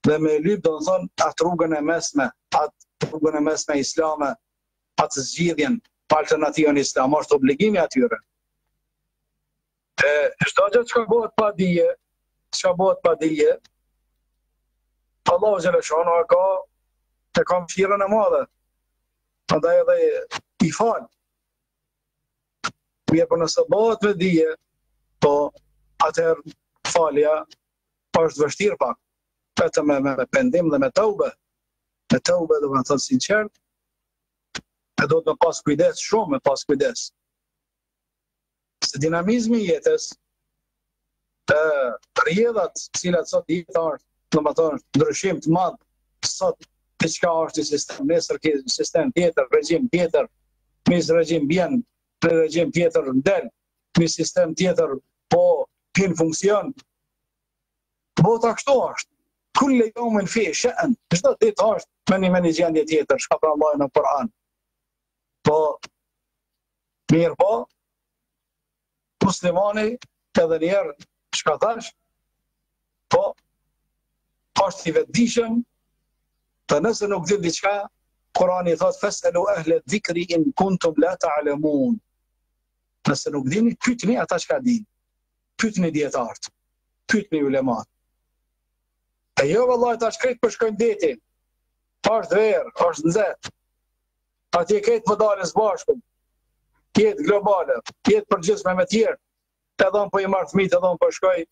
dhe me lyp do të thonë atë rrugën e mesme, atë rrugën e mesme islame, atë zgjidhjen pa alternativën islam, është obligimi atyre. Çdo gjë që bëhet pa dije, Allahu xhaleshano e ka mëshirën e madhe. Prandaj edhe i fal. Mirë, por nëse bëhet me dije, po atëherë falja është vështirë pak. Vetëm me pendim dhe me tauba. Me tauba do të thotë sinqert. E do të pas kujdes, shumë me pas kujdes. Se dinamizmi i jetës, rrjedhat cilat sot jeta është, do të thonë ndryshim të madh, sot diçka është i sistem, nesër ke sistem tjetër, regjim tjetër, mis regjim bjen, regjim tjetër ndel, mis sistem tjetër po pin funksion. Bota kështu është. Kulle yawmin fi sha'n. Çdo ditë është me një gjendje tjetër, çka pra Allahu në Kur'an. Po mirë po, muslimani edhe njerë çka thash, po është i vetëdijshëm, të nëse nuk din diçka, Kurani thot fas'alu ahla dhikri in kuntum la ta'lamun. Nëse nuk dini, pyetni ata çka din. Pyetni dietarët, pyetni ulemat. E jo vallahi tash krejt për shkojnë deti. Është verë, është nxehtë. Atje këtë më dalës bashku. Jetë globale, jetë përgjithshme me tjerë. Edhe unë po i marr fëmijët, edhe unë po shkoj,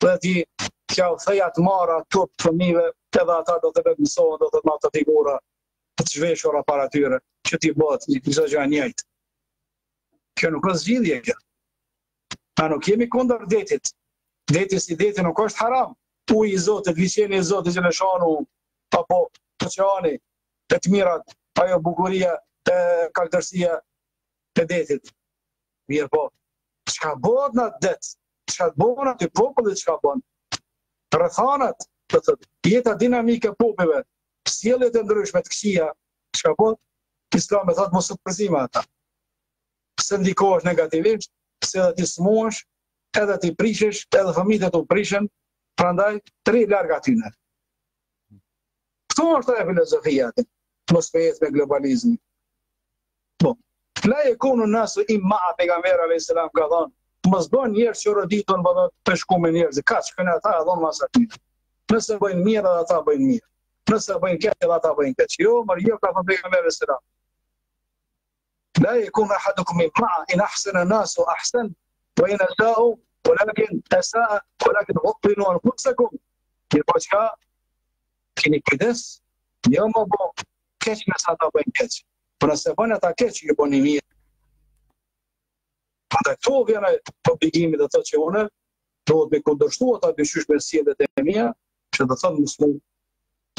dhe ti që thejat marra top të fëmijëve, edhe ata do të vetë mësohen, do të marrë të figura të zhveshura para tyre, që ti bëhet çdo gjë e njëjtë. Kjo nuk është zgjidhje kjo. Na nuk jemi kundër detit. Deti si deti nuk është haram. Uji i Zotit, liçeni i Zotit xhaleshanu, apo oqeani, të mirat, ajo bukuria, kaltërsia e detit. Mirë po, çka bëhet në atë det? Çka bëhen aty popullit, çka bën? Rrethanat, do të thotë, jeta dinamike e popujve, sjelljet e ndryshme të këqija, çka bëhet? Islami thotë mos u përzim ata. Pse ndikohesh negativisht, pse edhe ti smuhesh, edhe ti prishesh, edhe fëmijët u prishen, prandaj tri larg atyne. Këto është e filozofia aty. Mos pehet me globalizmin. Po, la yakunu nasu imma pejgamberi alayhis salam ka thënë, mos bën njerëz që roditën vado të shkumë njerëz, kaç kanë ata dhon mas aty. Nëse bëjnë mirë edhe ata bëjnë mirë. Nëse bëjnë keq edhe ata bëjnë keq. Jo, jo ka thënë pejgamberi alayhis salam. La yakunu ahadukum imma in ahsana nasu ahsan wa in asa'u ولكن أساء ولكن غضبوا أنفسكم. Po çka keni kujdes, jo më bë keq nëse ata bëjnë keq. Po nëse bën ata keq, ju bëni mirë. Prandaj këtu vjen obligimi të thotë që unë duhet me kundërshtu ata dyshysh me sjelljet e mia, që do thonë mos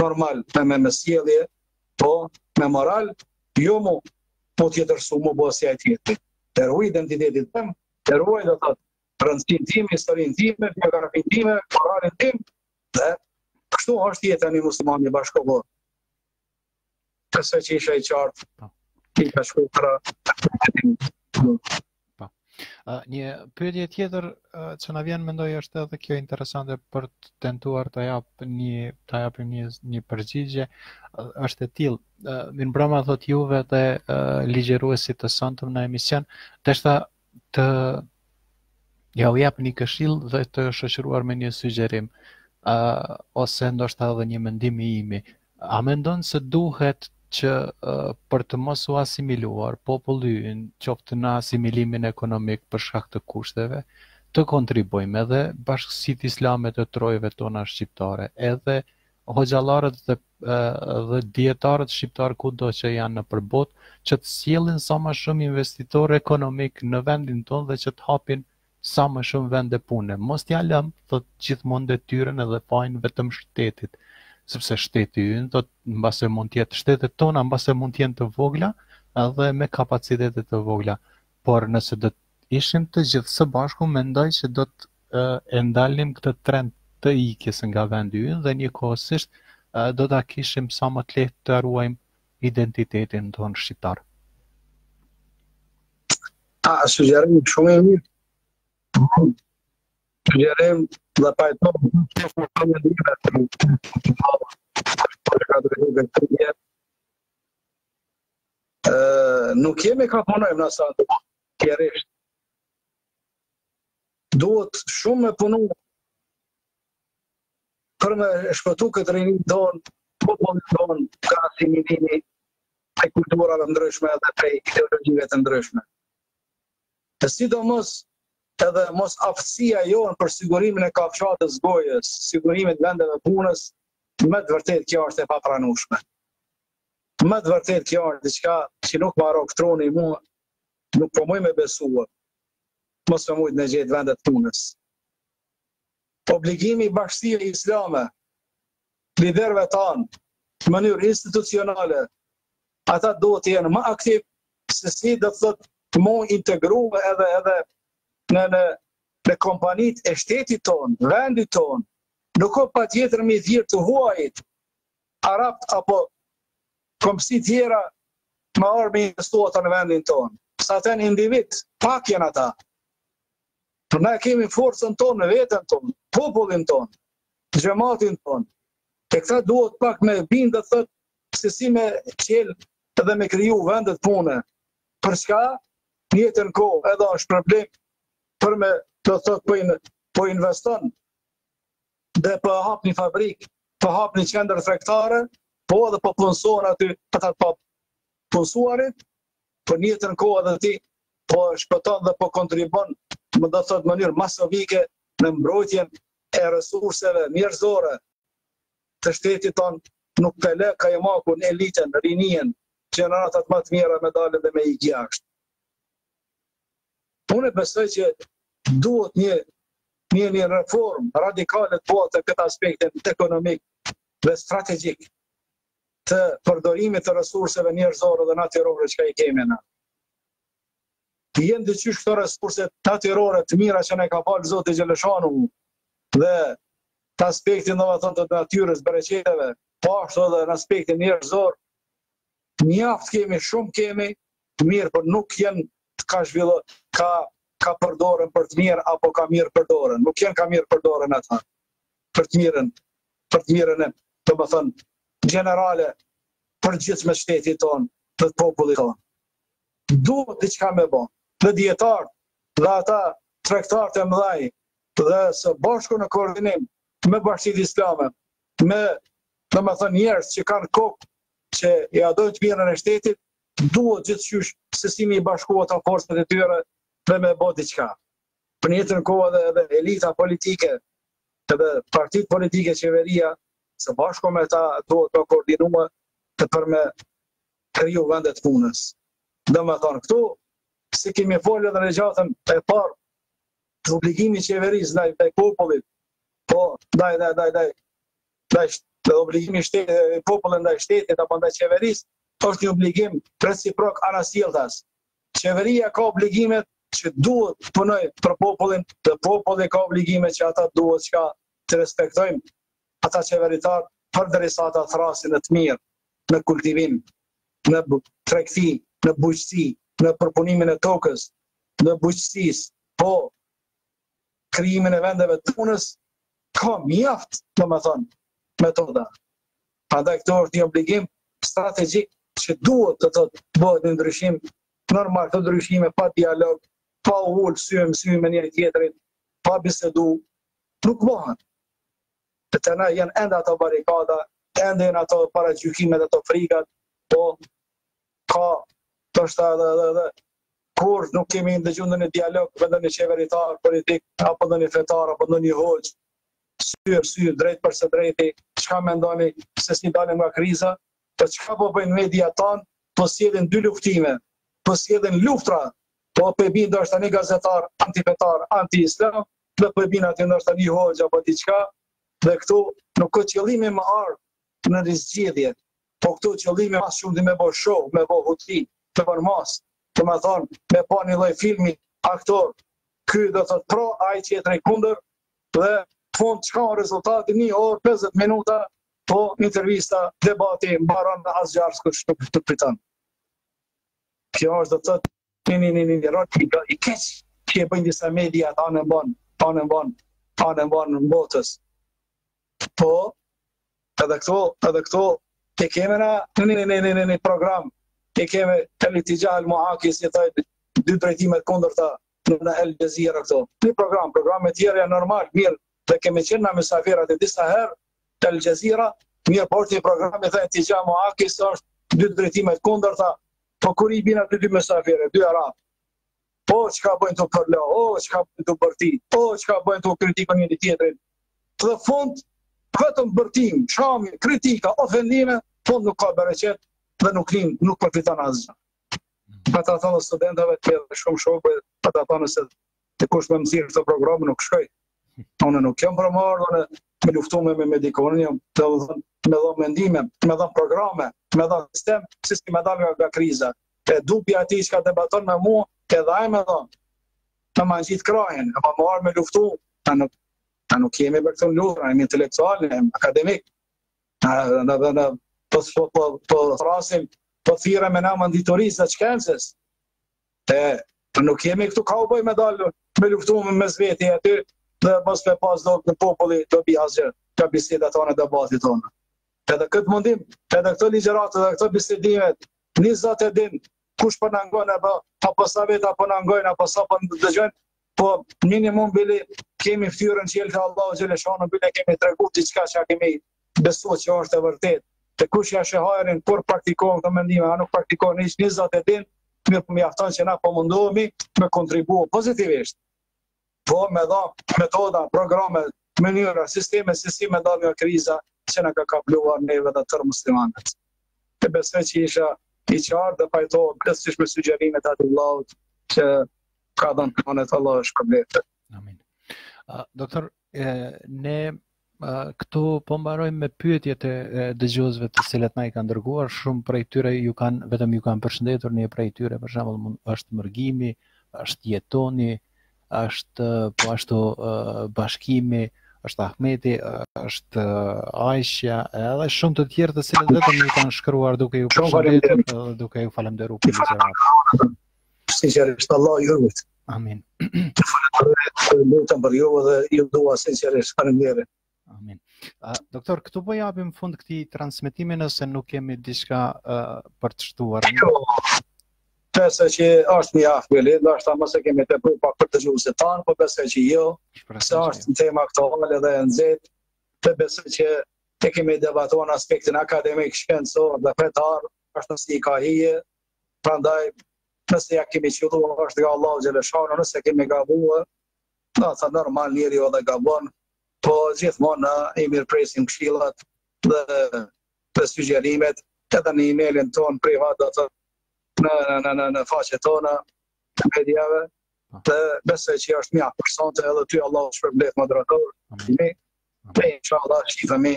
normal me sjellje, po me moral, jo më po tjetërsu më bëj si ai tjetri. Të ruaj identitetin tim, të ruaj do thotë rëndësinë time, historinë time, biografinë time, moralin tim, dhe kështu është jeta e një muslimani bashkëkohor. Besoj që isha i qartë. Ti ka shkuar. Një pyetje tjetër që na vjen mendoj është edhe kjo interesante për të tentuar të japim një përgjigje, është e tillë. Mirëmbrëma thot juve dhe ligjëruesit të sonshëm në emision, deshta të ja u jap një këshill dhe të shoqëruar me një sugjerim, ose ndoshta edhe një mendim i imi. A mendon se duhet që për të mos u asimiluar populli ynë, qoftë në asimilimin ekonomik për shkak të kushteve, të kontribojmë edhe bashkësitë islame të trojeve tona shqiptare, edhe hoxhallarët dhe dietarët shqiptar kudo që janë në përbot, që të sjellin sa më shumë investitor ekonomik në vendin tonë dhe që të hapin sa më shumë vende pune. Mos t'ja lëm, thot gjithmonë detyrën edhe fajin vetëm shtetit, sepse shteti ynë, thot mbase mund të jetë shtetet tona, mbase mund të jenë të vogla edhe me kapacitete të vogla. Por nëse do të ishim të gjithë së bashku, mendoj që do të e ndalim këtë trend të ikjes nga vendi ynë dhe njëkohësisht do ta kishim sa më të lehtë të ruajmë identitetin tonë shqiptar. Sugjerim shumë e mirë. Sugjerim dhe pajtojmë nuk jemi ka punojmë në asante, tjerisht. Duhet shumë me punu për me shpëtu këtë rinjë tonë, popullin tonë, ka asimilimi e kulturave ndryshme dhe prej ideologjive të ndryshme. E sidomos edhe mos aftësia jonë për sigurimin e kafshatës gojës, sigurimin vendeve punës, me të vërtet kjo është e papranueshme. Me të vërtet kjo është diçka që nuk ma rok troni mua, nuk po muj me besua, mos me mujt në gjetë vendet punës. Obligimi i bashkësisë islame, liderëve tanë, në mënyrë institucionale, ata do të jenë më aktiv, se si do të thotë të mu integru edhe në kompanit e shtetit tonë, vendit tonë, nuk o pa tjetër me thirë të huajit, arabt apo komësi tjera më arë me investuata në vendin tonë. Sa të në individ, pak jenë ata. Për ne kemi forcën tonë në vetën tonë, popullin tonë, gjematin tonë. E këta duhet pak me bindë dhe thëtë se si me qelë edhe me kriju vendet pune. Për shka njëtën kohë edhe është problem për me të thëtë po investon dhe po hap një fabrikë, po hap një qendër tregtare, po edhe po punësuar aty për të punësuarit, për njëtën kohë edhe ti po shpëton dhe po kontribon më do thot mënyrë masovike në mbrojtjen e resurseve njerëzore të shtetit tonë, nuk pele ka e maku në elitën, rinien, gjeneratat më të mira me dalë dhe me i gjashtë. Unë e besoj që duhet një reform radikale të bëhet të këtë aspektin ekonomik dhe strategjik të përdorimit të resurseve njerëzore dhe natyrore që ka i kemi na. Jenë dyqysh këto resurset natyrore të mira që ne ka falë Zoti Gjeleshanu dhe të aspektin të natyrës bereqeteve, po ashtu edhe në aspektin njerëzor, mjaft kemi, shumë kemi, mirë, por nuk jenë ka zhvillo, ka përdoren për të mirë apo ka mirë përdoren. Nuk jenë ka mirë përdoren ata. Për të mirën e, të më thënë, generale për gjithë me shtetit tonë dhe të popullit tonë. Duhet diçka me bo. Dhe djetarë, dhe ata tregtarët e mëdhaj, dhe së bashku në koordinim me bashkësitë islame, me, dhe më thënë, njerëz që kanë kokë, që ja dojnë të mirën e shtetit, duhet gjithçysh se si mi bashkuat të forcët e tyre dhe me bo diçka. Për njëtën kohë edhe elita politike, edhe partit politike, qeveria, së bashku me ta duhet të koordinuar të për me kriju vendet punës. Dhe më thonë këtu, se kemi folë edhe në gjatën e parë, të obligimi qeverisë ndaj popullit, po ndaj obligimi popullit ndaj shtetit apo ndaj qeverisë, është një obligim reciprok anasjelltas. Qeveria ka obligimet që duhet punoj për popullin, dhe populli ka obligimet që ata duhet që të respektojmë ata qeveritarë përderisa ata thrasin e të mirë në kultivim, në tregti, në bujqësi, në përpunimin e tokës, në bujqësis, po krijimin e vendeve të punës, ka mjaft, në më thonë, metoda. Prandaj këto është një obligim strategjik që duhet të bëhet një ndryshim, normal të ndryshime, pa dialog, pa ullë sy me njëri tjetërin, pa bisedu, nuk bëhen. Të na jenë enda ato barikada, enda jenë ato paragjykimet, ato frikat, po ka të është edhe kur nuk kemi ndëgjuar ndonjë dialog me ndonjë qeveritar politik apo ndonjë fetar apo ndonjë hoxh syr drejt për së drejti, çka mendoni se si dalim nga kriza, po çka po bëjnë media tanë, po sjellin dy luftime, po sjellin luftra, po bin ndoshta një gazetar antifetar, anti-islam, dhe po bin aty ndoshta një hoxh apo diçka, dhe këtu nuk ka qëllime më ardh në rizgjedhje, po këtu qëllime mas shumë dhe me bo show, me bo huti, të përmas, të me thonë, me pa një lloj filmi, aktor, ky do thot pro, ai tjetri kundër, dhe fund çka rezultati 1 orë 50 minuta, po intervista, debati, mbaron asgjë s'është të priton. Kjo është do të thotë një rol i keq që e bëjnë disa media anë në botës. Po, edhe këto e keme në program, e keme Elitija Al-Muhaki, si thaj, 2 drejtimet kundërta në El Jazeera këto. Një programe tjera janë normal, mirë, dhe kemi qenë në mësafirat e disa herë, El Jazeera, mirë, por të programe dhe Elitija Al-Muhaki, së është 2 drejtimet kundërta, po kur i bina të 2 mësafire, 2 arab. Po, çka bëjnë të përla, çka bëjnë të bërti, çka bëjnë të kritikën një tjetrin. Dhe fund, vetëm bërtim, shami, kritika, ofendime, fund nuk ka bereqet dhe nuk përfiton asgjë. Pa ta thonë studentëve të shumë shokëve, pa ta thonë se të kush me mësirë këtë program nuk shkoj. Unë nuk jam për marrë, me luftu me medikonin, jam me dhë mendime, me dhë programe, me dhë sistem, si s'ki me dalë nga kriza. E dubja ati që ka debaton me mua, edhe aj me dhë, të ma në gjitë krajen, e ma marrë me luftu, ta nuk jemi për këtë në luftë, jemi intelektual, jemi akademik. Po thrasim, po thire me na manditorisë dhe qkences. Nuk jemi këtu kauboj me dalë, me luftu me zveti aty, dhe mos me pas do në populli do bi asgjë, ka bisedat tonë e debatit tonë. Edhe këtë mundim, edhe këto ligjeratë, edhe këto bisedimet, 20 e din, kush për në ngojnë, apo sa veta për në ngojnë, apo sa për në dëgjojnë, po minimum bili kemi ftyrën që jelë të Allahu Gjeleshanu, bili kemi tregu diçka që kemi besu që është e vërtet. Të kush ja shehajrin, kur praktikohen të mendime, a nuk praktikohen ish 20 e din, mirë për mjafton që na po mundohemi me kontribuo pozitivisht. Po me dha metoda, programe, mënyra, sisteme, si me dalë nga kriza që na ka kapluar neve dhe tërë muslimanët. Të besoj që isha i qartë dhe pajtohet kësish me sugjerimet atë Allahut që ka dhënë këmonet Allah është kërbletë. Amin. Doktor, ne këtu po mbarojmë me pyetjet e dëgjuesve të cilët na i kanë dërguar, shumë prej tyre vetëm ju kanë përshëndetur, një prej tyre për shembull është Mërgimi, është Jetoni, është po ashtu Bashkimi, është Ahmeti, është Aisha, edhe shumë të tjerë të cilët vetëm ju kanë shkruar duke ju përshëndetur dhe duke ju falendëruar për ligjërat. Sinqerisht Allah ju rujt. Amin. Lutëm për ju dhe ju dua sinqerisht, faleminderit. Amin. Doktor, këtu po japim fund këtij transmetimi nëse nuk kemi diçka për të shtuar. Besoj që është një aftë, ndoshta mos e kemi tepër pak për dëgjuesit tanë, po besoj që jo, se është një temë aktuale dhe e nxehtë. Të besoj që te kemi debatuar në aspektin akademik, shkencor dhe fetar, është nësi ka hije, prandaj nëse ja kemi qëlluar është nga Allahu Gjeleshanu, nëse kemi gabuar, normal njeri o dhe gabon, po gjithmonë i mirëpresim këshillat dhe sugjerimet, edhe në emailin tonë privat do të në faqet tona të mediave, të besoj që është mjaft personte edhe ty Allah shpërblet moderator, dhe inshallah shifemi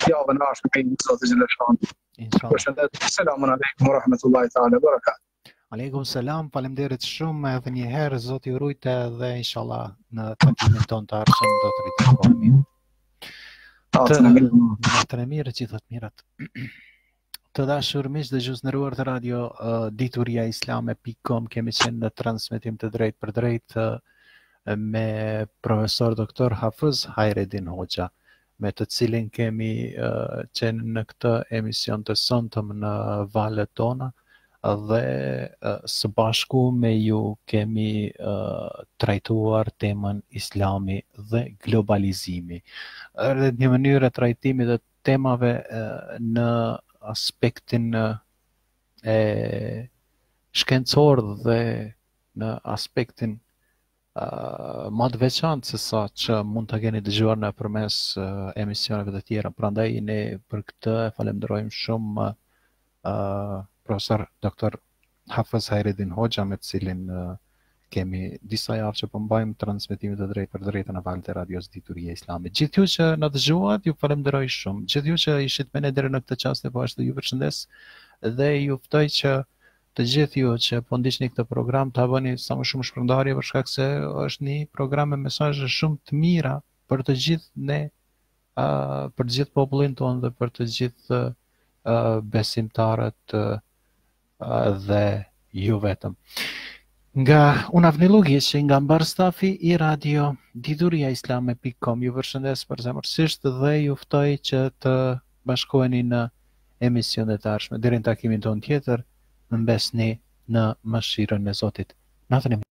javën ashtë me një Zotë Gjeleshanu. Përshëndet, selamun alaikum wa rahmetullahi ta'ala barakat. Aleikum selam, faleminderit shumë edhe një herë, Zoti ju rujte dhe inshallah në takimin ton të ardhshëm do të ritakojmë. Natën e mirë, gjithë të mirat. Të dashur miq dëgjues nderuar të radio dituriaislame.com, kemi qenë në transmetim të drejt për drejt me profesor doktor Hafëz Hajredin Hoxha, me të cilin kemi qenë në këtë emision të sonëm në valët tona dhe së bashku me ju kemi trajtuar temën Islami dhe globalizimi. Dhe një mënyrë e trajtimit të temave në aspektin e shkencor dhe në aspektin më të veçantë se sa që mund të keni dëgjuar nëpërmes emisioneve të tjera. Prandaj ne për këtë e falenderojmë shumë profesor Dr. Hafez Hajreddin Hoxha, me të cilin kemi disa javë që po mbajmë transmetime të drejtë për drejtë në valët e radios Dituria Islame. Gjithë ju që na dëgjuat, ju falenderoj shumë. Gjithë ju që ishit me ne deri në këtë çast, po ashtu ju përshëndes dhe ju ftoj që të gjithë ju që po ndiqni këtë program ta bëni sa më shumë shpërndarje, për shkak se është një program me mesazhe shumë të mira për të gjithë ne, për të gjithë popullin tonë dhe për të gjithë besimtarët dhe ju vetëm. Nga unë Avni Lugici, nga mbar stafi i radio dituriaislame.com, ju përshëndes përzemërsisht dhe ju ftoj që të bashkoheni në emisionet e ardhshme. Deri në takimin tonë tjetër, mbesni në mëshirën e Zotit. Natën e mirë.